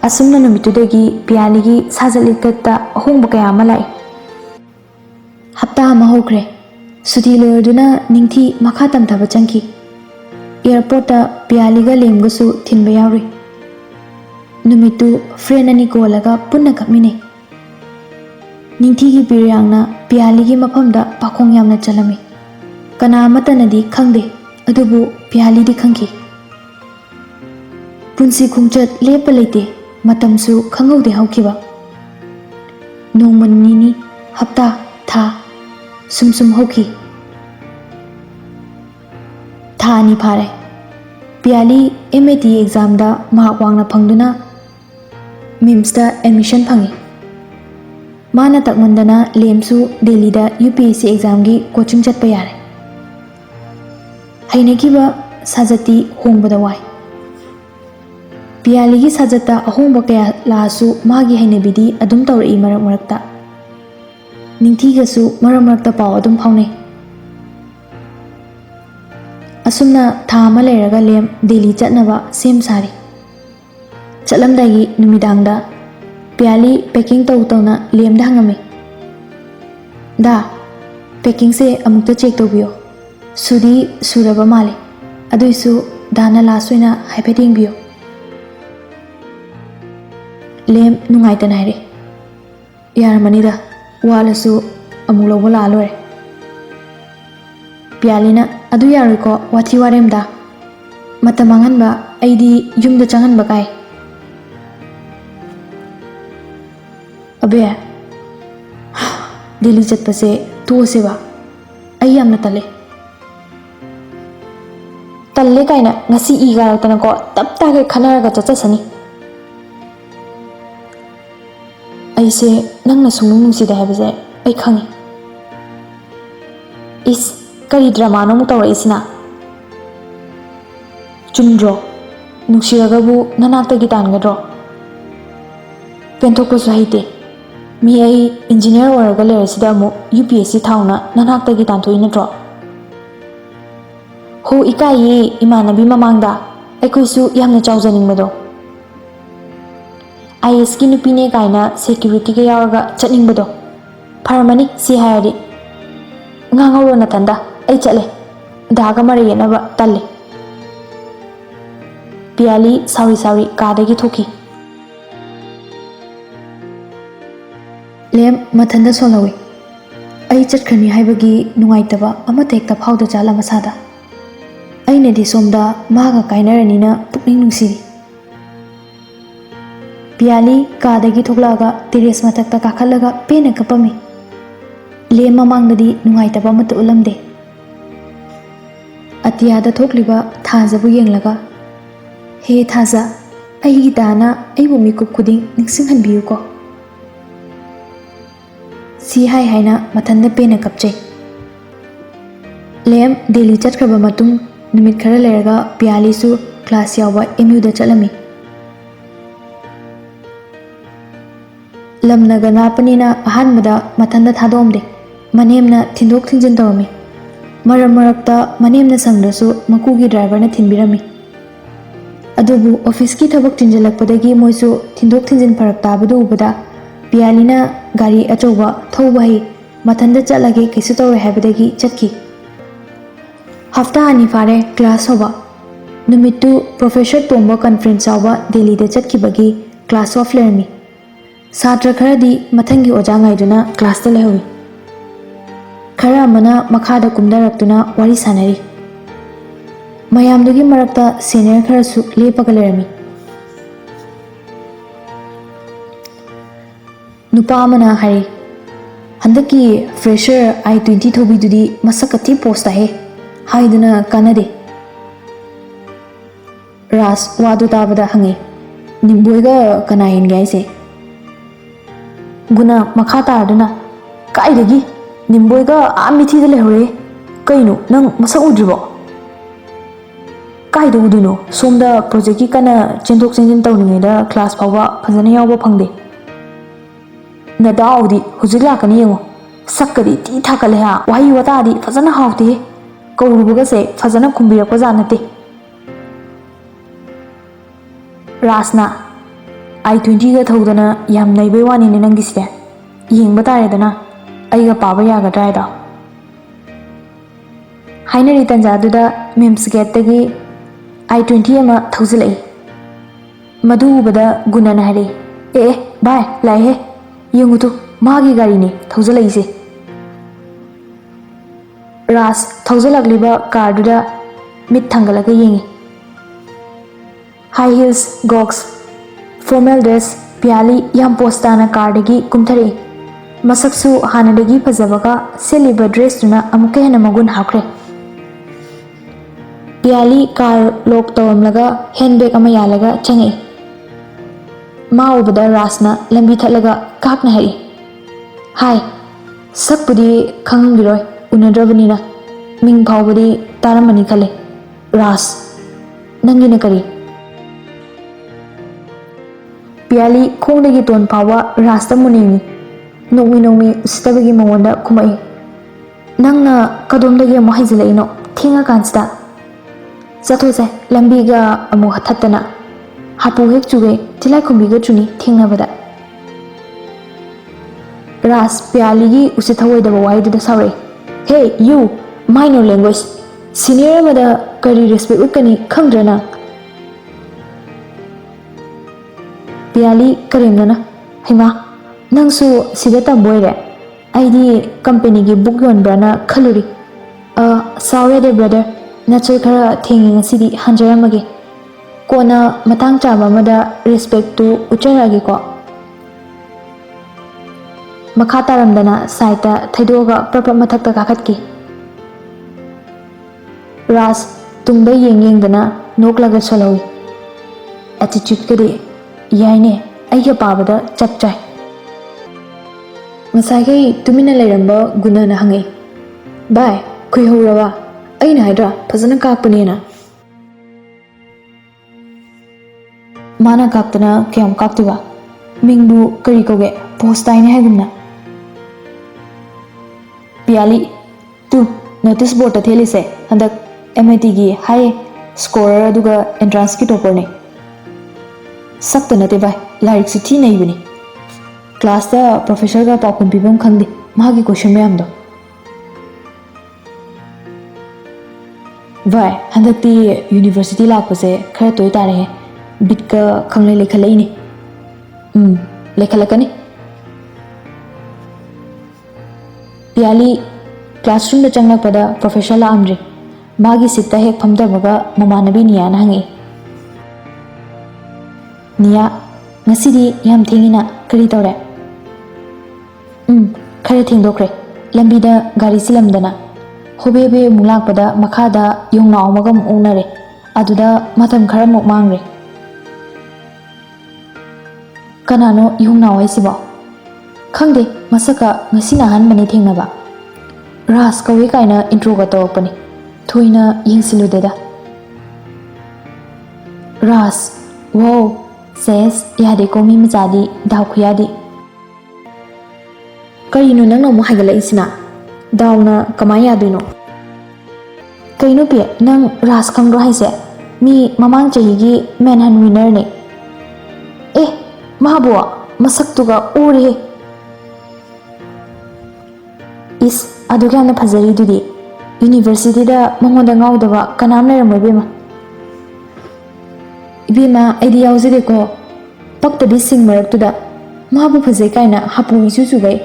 Asumna numitudagi pialigi sajalikta ahongba kaya malai. Hapta ama hokre. Suti loyarduna ningthi makha tamthaba changki. Airport pialiga lemgasu thinba yauri. Numitu friend ani kolaga punna kapmine. Ningthi gi piryangna pialigi mafamda pakhong yamna chalami. Kana amatanadi khangde adubu piali di khangki. Punsi khungchat lepa leite matamsu khangaude haukiba. Nongman nini hapta tha sum hauki. Tha ꯊꯥ 2 ꯐꯥꯔꯦ ꯄꯤꯌꯥꯂꯤ MAT ꯑꯦꯛꯖꯥꯝꯗ mark ꯋꯥꯡꯅ ꯐꯪꯗꯨꯅ ꯃꯤꯝꯁꯇ admission ꯐꯪꯉꯤ ꯃꯥꯅ ꯇꯛꯃꯟꯗꯅ ꯂꯦꯝꯁꯨ ꯗꯦꯜꯂꯤꯗ UPSC ꯑꯦꯛꯖꯥꯝꯒꯤ coaching ꯆꯠꯄ ꯌꯥꯔꯦ ꯍꯩꯅꯈꯤꯕ ꯁꯥꯖꯠꯇꯤ ꯍꯣꯡꯕꯗ ꯋꯥꯏ ꯄꯤꯌꯥꯂꯤꯒꯤ ꯁꯥꯖꯠꯇ ꯑꯍꯣꯡꯕ ꯀꯌꯥ ꯂꯥꯛꯑꯁꯨ ꯃꯥꯒꯤ ꯍꯩꯅꯕꯤꯗꯤ ꯑꯗꯨꯝ ꯇꯧꯔꯛꯏ ꯃꯔꯛ ꯃꯔꯛꯇ ꯅꯤꯡꯊꯤꯒꯁꯨ ꯃꯔꯛ ꯃꯔꯛꯇ ꯄꯥꯎ ꯑꯗꯨꯝ ꯐꯥꯎꯅꯩ ꯑꯁꯨꯝꯅ ꯊꯥ ꯑꯃ ꯂꯩꯔꯒ ꯂꯦꯝ ꯗꯦꯜꯂꯤ ꯆꯠꯅꯕ ꯁꯦꯝ ꯁꯥꯔꯤ ꯆꯠꯂꯝꯗꯥꯏꯒꯤ ꯅꯨꯃꯤꯗꯥꯡꯗ ꯄꯤꯌꯥꯂꯤ ꯄꯦꯀꯤꯡ ꯇꯧꯅ ꯂꯦꯝꯗ ꯍꯪꯉꯝꯃꯤ ꯗꯥ ꯄꯦꯀꯤꯡꯁꯦ ꯑꯃꯨꯛꯇ ꯆꯦꯛ ꯇꯧꯕꯤꯌꯣ ꯁꯨꯗꯤ ꯁꯨꯔꯕ ꯃꯥꯜꯂꯦ ꯑꯗꯨꯏꯁꯨ ꯗꯥꯅ ꯂꯥꯁ ꯑꯣꯏꯅ ꯍꯥꯏꯐꯦꯠ ꯌꯦꯡꯕꯤꯌꯣ ꯂꯦꯝ ꯅꯨꯡꯉꯥꯏꯇꯅ ꯍꯥꯏꯔꯦ ꯌꯥꯔꯝꯃꯅꯤꯗ ꯋꯥꯠꯂꯁꯨ ꯑꯃꯨꯛ ꯂꯧꯕ ꯂꯥꯛꯑ ꯂꯣꯏꯔꯦ ꯄꯤꯌꯥꯂꯤꯅ ꯑꯗꯨ ꯌꯥꯔꯣꯏꯀꯣ ꯋꯥꯊꯤ ꯋꯥꯔꯦꯝꯗ ꯃꯇꯝ ꯃꯥꯡꯍꯟꯕ ꯑꯩꯗꯤ ꯌꯨꯝꯗ ꯆꯪꯍꯟꯕ ꯀꯥꯏ ꯑꯕꯦ ꯗꯦꯜꯂꯤ ꯆꯠꯄꯁꯦ ꯇꯣꯛꯑꯁꯦꯕ ꯑꯩ ꯌꯥꯝꯅ ꯇꯜꯂꯦ ꯀꯥꯏꯅ ꯉꯁꯤ ꯏ ꯀꯥꯔꯛꯇꯅꯀꯣ ꯇꯞ ꯇꯥꯒꯩ ꯈꯟꯅꯔꯒ ꯆꯠꯆꯁꯅꯤ ꯑꯩꯁꯦ ꯅꯪꯅ ꯁꯨꯡꯅꯨꯡ ꯅꯨꯡꯁꯤꯗꯦ ꯍꯥꯏꯕꯁꯦ ꯑꯩ ꯈꯪꯉꯤ ꯏꯁ ꯀꯔꯤ ꯗ꯭ꯔꯃꯥꯅꯣ ꯑꯃꯨꯛ ꯇꯧꯔꯛꯏꯁꯤꯅ ꯆꯨꯝꯗ꯭ꯔꯣ ꯅꯨꯡꯁꯤꯔꯒꯕꯨ ꯅꯅꯥꯛꯇꯒꯤ ꯇꯥꯟꯒꯗ꯭ꯔꯣ ꯄꯦꯟꯊꯣꯛꯄꯁꯨ ꯍꯩꯇꯦ ꯃꯤ ꯑꯩ ꯏꯟꯖꯤꯅꯤꯌꯔ ꯑꯣꯏꯔꯒ ꯂꯩꯔꯁꯤꯗ ꯑꯃꯨꯛ UPSC ꯊꯥꯎꯅ ꯅꯅꯥꯛꯇꯒꯤ ꯇꯥꯟꯊꯣꯛꯏ ꯅꯠꯇ꯭ꯔꯣ ꯍꯣ ꯏꯀꯥꯏꯌꯦ ꯏꯃꯥꯟꯅꯕꯤ ꯃꯃꯥꯡꯗ ꯑꯩꯈꯣꯏꯁꯨ ꯌꯥꯝꯅ ꯆꯥꯎꯖꯅꯤꯡꯕꯗꯣ IASꯀꯤ ꯅꯨꯄꯤꯅꯦ ꯀꯥꯏꯅ ꯁꯦꯀ꯭ꯌꯨꯔꯤꯇꯤꯒ ꯌꯥꯎꯔꯒ ꯆꯠꯅꯤꯡꯕꯗꯣ ꯐꯔꯝꯃꯅꯤ ꯁꯤ ꯍꯥꯏꯔꯗꯤ ꯉꯥꯡꯍꯧꯔꯣ ꯅꯊꯟꯗ ꯑꯩ ꯆꯠꯂꯦ ꯗꯥꯒ ꯃꯔꯩ ꯌꯦꯠꯅꯕ ꯇꯜꯂꯦ ꯄꯤꯌꯥꯂꯤ ꯁꯥꯎꯔꯤ ꯀꯥꯗꯒꯤ ꯊꯣꯛꯈꯤ ꯂꯦꯝ ꯃꯊꯟꯗ ꯁꯣꯜꯍꯧꯏ ꯑꯩ ꯆꯠꯈ꯭ꯔꯅꯤ ꯍꯥꯏꯕꯒꯤ ꯅꯨꯡꯉꯥꯏꯇꯕ ꯑꯃꯠꯇ ꯍꯦꯛꯇ ꯐꯥꯎꯗ ꯖꯥꯠꯂ ꯃꯁꯥꯗ ꯑꯩꯅꯗꯤ ꯁꯣꯝꯗ ꯃꯥꯒ ꯀꯥꯏꯅꯔꯅꯤꯅ ꯄꯨꯛꯅꯤꯡ ꯅꯨꯡꯁꯤꯔꯤ ꯄꯤꯌꯥꯂꯤ ꯀꯥꯗꯒꯤ ꯊꯣꯛꯂꯛꯑꯒ ꯇꯦꯔꯦꯁ ꯃꯊꯛꯇ ꯀꯥꯈꯠꯂꯒ ꯄꯦꯟꯅ ꯀꯞꯄꯝꯃꯤ ꯂꯦꯝ ꯃꯃꯥꯡꯗꯗꯤ ꯅꯨꯡꯉꯥꯏꯇꯕ ꯑꯃꯠꯇ ꯎꯠꯂꯝꯗꯦ ꯑꯇꯤꯌꯥꯗ ꯊꯣꯛꯂꯤꯕ ꯊꯥꯖꯕꯨ ꯌꯦꯡꯂꯒ ꯍꯦ ꯊꯥꯖ ꯑꯩꯒꯤ ꯗꯥꯅ ꯑꯩꯕꯨ ꯃꯤꯀꯨꯞ ꯈꯨꯗꯤꯡ ꯅꯤꯡꯁꯤꯡꯍꯟꯕꯤꯌꯨꯀꯣ ꯁꯤ ꯍꯥꯏꯅ ꯃꯊꯟꯗ ꯄꯦꯟꯅ ꯀꯞꯆꯩ ꯂꯦꯝ ꯗꯦꯜꯂꯤ ꯆꯠꯈ꯭ꯔꯕ ꯃꯇꯨꯡ ꯅꯨꯃꯤꯠ ꯈꯔ ꯂꯩꯔꯒ ꯄꯤꯌꯥꯂꯤꯁꯨ ꯀ꯭ꯂꯥꯁ ꯌꯥꯎꯕ MUꯗ ꯆꯠꯂꯝꯃꯤ ꯂꯝꯅꯒ ꯂꯥꯞꯄꯅꯤꯅ ꯑꯍꯥꯟꯕꯗ ꯃꯊꯟꯗ ꯊꯥꯗꯣꯛꯑꯝꯗꯦ ꯃꯅꯦꯝꯅ ꯊꯤꯟꯗꯣꯛ ꯊꯤꯟꯖꯤꯟ ꯇꯧꯔꯝꯃꯤ ꯃꯔꯛ ꯃꯔꯛꯇ ꯃꯅꯦꯝꯅ ꯁꯪꯗ꯭ꯔꯁꯨ ꯃꯀꯨꯒꯤ ꯗ꯭ꯔꯥꯏꯚꯔꯅ ꯊꯤꯟꯕꯤꯔꯝꯃꯤ ꯑꯗꯨꯕꯨ ꯑꯣꯐꯤꯁꯀꯤ ꯊꯕꯛ ꯆꯤꯟꯖꯜꯂꯛꯄꯗꯒꯤ ꯃꯣꯏꯁꯨ ꯊꯤꯟꯗꯣꯛ ꯊꯤꯟꯖꯤꯟ ꯐꯔꯛ ताबदु उबदा पियालीना गाड़ी अचौबा थौबा है मथंदा चलगे कैसे तौरे हैबदगी चटकी हफ्ता आनी फारे क्लास होबा नुमितु प्रोफेसर तोंबा कॉन्फ्रेंस आवा दिल्ली दे चटकीबगी क्लास ऑफ लेरमी सात्र खरदी मथंगी ओजा गाइदुना क्लास ता लेहवी खरा मना मखादा कुमदरक्तुना वारी सानरी मयामदुगी मरक्ता सीनियर खरसु लेपगा लेरमी नुपामना हरी हंदकी फ्रेशर I-20 थोबीदुदी मसकती पोस्ट है हाइदुना कानदे रास वादु ताबदा हंगे निम्बोयगा कना हेनगाइसे गुना मखा तारदुना काइदगी निम्बोयगा आमिथीदा लेहरे कइनो नंग मसक उद्रिबो काइदा उदुनो सोमदा प्रोजेक्ट की कना चेंदोक चेंजिन तौनिङैदा क्लास फावबा फजना यावबा फंगदे नदाउदी हुजिक लाकनी येंगो सक्कदी ती थाकले हा वाही वतादी फजना हावते कौरुबगसे फजना खुंबिरकपा जानते रासना I-20 गा थौदना याम नैबे वानिने नंगिसिदे येंगबा तारेदना अइगा पाबा यागद्रायदा हाइनरी तंजादुदा मिम्स गेटतगी I-20 अमा थौजिलै मधु उबदा गुनना हरे ए भाई लाई हे येंगुतु मागी गाड़ी ने थौजलैसे रास थौजलगलिबा कारदुदा मिट थंगलगा येंगी हाई हील्स गॉक्स फॉर्मल ड्रेस पियाली याम पोस्टाना कारदगी कुमथरे मसकसु हानदगी फजबगा सेलिबा ड्रेस तुना अमुके हेना मगुन हाख्रे ꯄꯤꯌꯥꯂꯤ ꯀꯥꯔ ꯂꯣꯛ ꯇꯧꯔꯝꯂꯒ ꯍꯦꯟꯕꯦꯒ ꯑꯃ ꯌꯥꯜꯂꯒ ꯆꯪꯉꯛꯏ꯫ ꯃꯥ ꯎꯕꯗ ꯔꯥꯖꯅ ꯂꯝꯕꯤ ꯊꯠꯂꯒ ꯀꯥꯛꯅ ꯍꯥꯏꯔꯛꯏ, ꯍꯥꯏ, ꯁꯛꯄꯨꯗꯤ ꯈꯪꯉꯝꯈꯤꯔꯣꯏ ꯎꯅꯗ꯭ꯔꯕꯅꯤꯅ, ꯃꯤꯡ ꯐꯥꯎꯕꯗꯤ ꯇꯥꯔꯝꯃꯅꯤ ꯈꯜꯂꯦ꯫ ꯔꯥꯖ, ꯅꯪꯒꯤꯅ ꯀꯔꯤ? ꯄꯤꯌꯥꯂꯤ ꯈꯣꯡꯗꯒꯤ ꯇꯣꯟ ꯐꯥꯎꯕ ꯔꯥꯖꯇ ꯃꯨꯟꯅ ꯌꯦꯡꯉꯤ, ꯅꯣꯛꯃꯤ ꯎꯁꯤꯠꯇꯕꯒꯤ ꯃꯉꯣꯟꯗ ꯈꯨꯝꯃꯛꯏ, ꯅꯪꯅ ꯀꯗꯣꯝꯗꯒꯤ ꯑꯃꯨꯛ ꯍꯩꯖꯤꯜꯂꯛꯏꯅꯣ ꯊꯦꯡꯉꯀꯥꯟꯁꯤꯗ? ꯆꯠꯊꯣꯛꯁꯦ, ꯂꯝꯕꯤꯒ ꯑꯃꯨꯛ ꯊꯠꯇꯅ, ꯍꯥꯄꯨ ꯍꯦꯛ ꯆꯨꯒꯩ ꯇꯤꯜꯂꯥꯏꯈꯨꯝꯕꯤꯒ ꯆꯨꯅꯤ ꯊꯦꯡꯅꯕꯗ꯫ ꯔꯥꯖ ꯄꯤꯌꯥꯂꯤꯒꯤ ꯎꯁꯤꯠ ꯊꯑꯣꯏꯗꯕ ꯋꯥꯍꯩꯗꯨꯗ ꯁꯥꯎꯔꯛꯏ, hey you, mind your language, senior ꯑꯃꯗ ꯀꯔꯤ ꯔꯦꯁꯄꯦꯛ ꯎꯠꯀꯅꯤ ꯈꯪꯗ꯭ꯔ ꯅꯪ? ꯄꯤꯌꯥꯂꯤ ꯀꯔꯦꯝꯅꯅ, ꯍꯩꯃꯥ, ꯅꯪꯁꯨ ꯁꯤꯗ ꯇꯝꯕ ꯑꯣꯏꯔꯦ? ꯑꯩꯗꯤ ꯀꯝꯄꯦꯅꯤꯒꯤ ꯕꯨꯛ ꯌꯣꯟꯕ꯭ꯔꯅ ꯈꯜꯂꯨꯔꯤ꯫ ꯁꯥꯎ ꯌꯥꯗꯦ ꯕ꯭ꯔꯗꯔ, ꯅꯆꯦ ꯈꯔ ꯊꯦꯡꯉꯤ ꯉꯁꯤꯗꯤ, ꯍꯟꯖꯔꯝꯃꯒꯦ꯫ ꯀꯣꯟꯅ ꯃꯇꯥꯡ ꯆꯥꯕ ꯑꯃꯗ ꯔꯦꯁꯄꯦꯛꯇꯨ ꯎꯠꯆꯔꯛꯑꯒꯦꯀꯣ꯫ ꯃꯈꯥ ꯇꯥꯔꯝꯗꯅ ꯁꯥꯏꯠꯇ ꯊꯩꯗꯣꯛꯑꯒ ꯄ꯭ꯔꯞ ꯃꯊꯛꯇ ꯀꯥꯈꯠꯈꯤ꯫ ꯔꯥꯖ ꯇꯨꯡꯗ ꯌꯦꯡꯗꯅ ꯅꯣꯛꯂꯒ ꯁꯣꯜꯍꯧꯏ, ꯑꯦꯇꯤꯆ꯭ꯌꯨꯠꯀꯗꯤ ꯌꯥꯏꯅꯦ, ꯑꯩꯒ ꯄꯥꯕꯗ ꯆꯞ ꯆꯥꯏ꯫ ꯉꯁꯥꯏꯈꯩ ꯇꯨꯃꯤꯟꯅ ꯂꯩꯔꯝꯕ ꯒꯨꯅꯅ ꯍꯪꯉꯛꯏ, ꯚꯥꯏ, ꯀꯨꯏꯍꯧꯔꯕ? ꯑꯩꯅ ꯍꯥꯏꯗ꯭ꯔꯥ ꯐꯖꯅ ꯀꯥꯛꯄꯅꯦꯅ꯫ ꯃꯥꯅ ꯀꯥꯛꯇꯅ ꯀꯌꯥꯝ ꯀꯥꯛꯇꯣꯏꯕ? ꯃꯤꯡꯕꯨ ꯀꯔꯤ ꯀꯧꯒꯦ? ꯄꯣꯁ ꯇꯥꯏꯅꯦ ꯍꯥꯏꯒꯨꯝꯅ꯫ ꯄꯤꯌꯥꯂꯤ, ꯇꯨ ꯅꯣꯇꯤꯁ ꯕꯣꯔꯗꯇ ꯊꯦꯠꯂꯤꯁꯦ ꯍꯟꯗꯛ MITꯒꯤ ꯍꯥꯏ ꯁ꯭ꯀꯣꯔꯔ ꯑꯗꯨꯒ ꯑꯦꯟꯇ꯭ꯔꯥꯟꯁꯀꯤ ꯇꯣꯞꯄꯔꯅꯦ꯫ ꯁꯛꯇ ꯅꯠꯇꯦ ꯚꯥꯏ, ꯂꯥꯏꯔꯤꯛꯁꯨ ꯊꯤ ꯅꯩꯕꯅꯤ꯫ ꯀ꯭ꯂꯥꯁꯇ ꯄ꯭ꯔꯣꯐꯦꯁꯔꯒ ꯄꯥꯎꯈꯨꯝ ꯄꯤꯐꯝ ꯈꯪꯗꯦ ꯃꯥꯒꯤ ꯀꯣꯏꯁꯟ ꯃꯌꯥꯝꯗꯣ꯫ ꯚꯥꯏ, ꯍꯟꯗꯛꯇꯤ ꯌꯨꯅꯤꯚꯔꯁꯤꯇꯤ ꯂꯥꯛꯄꯁꯦ ꯈꯔ ꯇꯣꯏ ꯇꯥꯔꯦꯍꯦ, ꯕꯤꯠꯀ ꯈꯪꯂꯩ ꯂꯩꯈꯠꯂꯛꯏꯅꯦ꯫ ꯂꯩꯈꯠꯂꯛꯀꯅꯤ꯫ ꯄꯤꯌꯥꯂꯤ ꯀ꯭ꯂꯥꯁꯔꯨꯝꯗ ꯆꯪꯂꯛꯄꯗ ꯄ꯭ꯔꯣꯐꯦꯁꯔ ꯂꯥꯛꯑꯝꯗ꯭ꯔꯤ꯫ ꯃꯥꯒꯤ ꯁꯤꯠꯇ ꯍꯦꯛ ꯐꯝꯊꯕꯒ ꯃꯃꯥꯟꯅꯕꯤ ꯅꯤꯌꯥꯅ ꯍꯪꯉꯛꯏ, ꯅꯤꯌꯥ, ꯉꯁꯤꯗꯤ ꯌꯥꯝ ꯊꯦꯡꯉꯤꯅ, ꯀꯔꯤ ꯇꯧꯔꯦ? ꯈꯔ ꯊꯦꯡꯗꯣꯛꯈ꯭ꯔꯦ, ꯂꯝꯕꯤꯗ ꯒꯥꯔꯤ ꯆꯤꯜꯂꯝꯗꯅ꯫ ꯍꯣꯕꯦ ꯍꯣꯕꯦ ꯑꯃꯨꯛ ꯂꯥꯛꯄꯗ ꯃꯈꯥꯗ ꯌꯣꯡꯅꯥꯎ ꯑꯃꯒ ꯑꯃꯨꯛ ꯑꯣꯛꯅꯔꯦ, ꯑꯗꯨꯗ ꯃꯇꯝ ꯈꯔꯃꯨꯛ ꯃꯥꯡꯈ꯭ꯔꯦ꯫ ꯀꯅꯥꯅꯣ ꯌꯣꯡꯅꯥꯎ ꯍꯥꯏꯁꯤꯕꯣ? ꯈꯪꯗꯦ, ꯃꯁꯛꯀ ꯉꯁꯤꯅ ꯑꯍꯥꯟꯕꯅꯤ ꯊꯦꯡꯅꯕ꯫ ꯔꯥꯖ ꯀꯧꯏ ꯀꯥꯏꯅ ꯏꯟꯇ꯭ꯔꯣꯒ ꯇꯧꯔꯛꯄꯅꯤ, ꯊꯣꯏꯅ ꯌꯦꯡꯁꯤꯜꯂꯨꯗꯦꯗ꯫ ꯔꯥꯖ, ꯋꯥꯎ, ꯁꯦꯁ, ꯌꯥꯗꯦꯀꯣ ꯃꯤ ꯃꯆꯥꯗꯤ, ꯗꯥꯎ ꯈꯨꯌꯥꯗꯤ꯫ ꯀꯔꯤꯅꯣ ꯅꯪꯅ ꯑꯃꯨꯛ ꯍꯥꯏꯒꯠꯂꯛꯏꯁꯤꯅ? ꯗꯥꯎꯅ ꯀꯃꯥꯏꯅ ꯌꯥꯗꯣꯏꯅꯣ? ꯀꯩꯅꯣ ꯄꯤ, ꯅꯪ ꯔꯥꯖ ꯈꯪꯕ꯭ꯔꯣ ꯍꯥꯏꯁꯦ? ꯃꯤ ꯃꯃꯥꯡ ꯆꯍꯤꯒꯤ ꯃꯦꯟꯍꯟ ꯋꯤꯟꯅꯔꯅꯦ꯫ ꯑꯦ, ꯃꯥꯕꯨ ꯃꯁꯛꯇꯨꯒ ꯎꯔꯦꯍꯦ꯫ ꯏꯁ, ꯑꯗꯨꯛ ꯌꯥꯝꯅ ꯐꯖꯔꯤꯗꯨꯗꯤ, ꯌꯨꯅꯤꯚꯔꯁꯤꯇꯤꯗ ꯃꯉꯣꯟꯗ ꯉꯥꯎꯗꯕ ꯀꯅꯥꯝ ꯂꯩꯔꯝꯃꯣꯏ ꯏꯕꯦꯝꯃ꯫ ꯏꯕꯦꯝꯃ, ꯑꯩꯗꯤ ꯌꯥꯎꯖꯗꯦꯀꯣ, ꯄꯛꯇꯕꯤ ꯁꯤꯡ ꯃꯔꯛꯇꯨꯗ ꯃꯥꯕꯨ ꯐꯖꯩ ꯀꯥꯏꯅ ꯍꯥꯄꯨ ꯏꯆꯨ ꯆꯨꯒꯩ,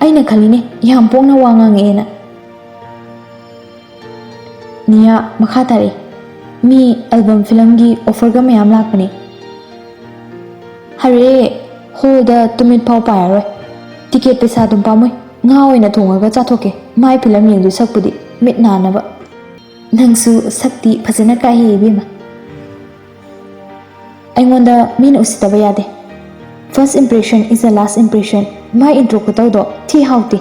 ꯑꯩꯅ ꯈꯜꯂꯤꯅꯦ ꯌꯥꯝ ꯄꯣꯡꯅ ꯋꯥ ꯉꯥꯡꯉꯛꯑꯦꯅ꯫ ꯅꯤꯌꯥ ꯃꯈꯥ ꯇꯥꯔꯛꯏ, ꯃꯤ ꯑꯦꯜꯕꯝ ꯐꯤꯂꯝꯒꯤ ꯑꯣꯐꯔꯒ ꯃꯌꯥꯝ ꯂꯥꯛꯄꯅꯤ꯫ ꯍꯔꯦ, ꯍꯣꯜꯗ ꯇꯨꯃꯤꯠ ꯐꯥꯎ ꯄꯥꯏꯔꯔꯣꯏ, ꯇꯤꯀꯦꯠ ꯄꯩꯁꯥ ꯑꯗꯨꯝ ꯄꯥꯝꯃꯨꯏ, ꯉꯥ ꯑꯣꯏꯅ ꯊꯣꯡꯉꯒ ꯆꯥꯊꯣꯛꯀꯦ ꯃꯥꯏ ꯐꯤꯂꯝ ꯌꯦꯡꯗꯣꯏ ꯁꯛꯄꯨꯗꯤ, ꯃꯤꯠ ꯅꯥꯅꯕ꯫ ꯅꯪꯁꯨ ꯁꯛꯇꯤ ꯐꯖꯅ ꯀꯥꯏꯍꯦ ꯏꯕꯦꯝꯃ꯫ ꯑꯩꯉꯣꯟꯗ ꯃꯤꯅ ꯎꯁꯤꯠꯇꯕ ꯌꯥꯗꯦ꯫ ꯐꯥꯔꯁ ꯏꯝꯄ꯭ꯔꯦꯁꯟ ꯏज ꯗ ꯂꯥꯁ ꯏꯝꯄ꯭ꯔꯦꯁꯟ, ꯃꯥꯏ ꯏꯟꯇ꯭ꯔꯣ ꯈꯨꯇꯧꯗꯣ ꯊꯤ ꯍꯥꯎꯇꯦ,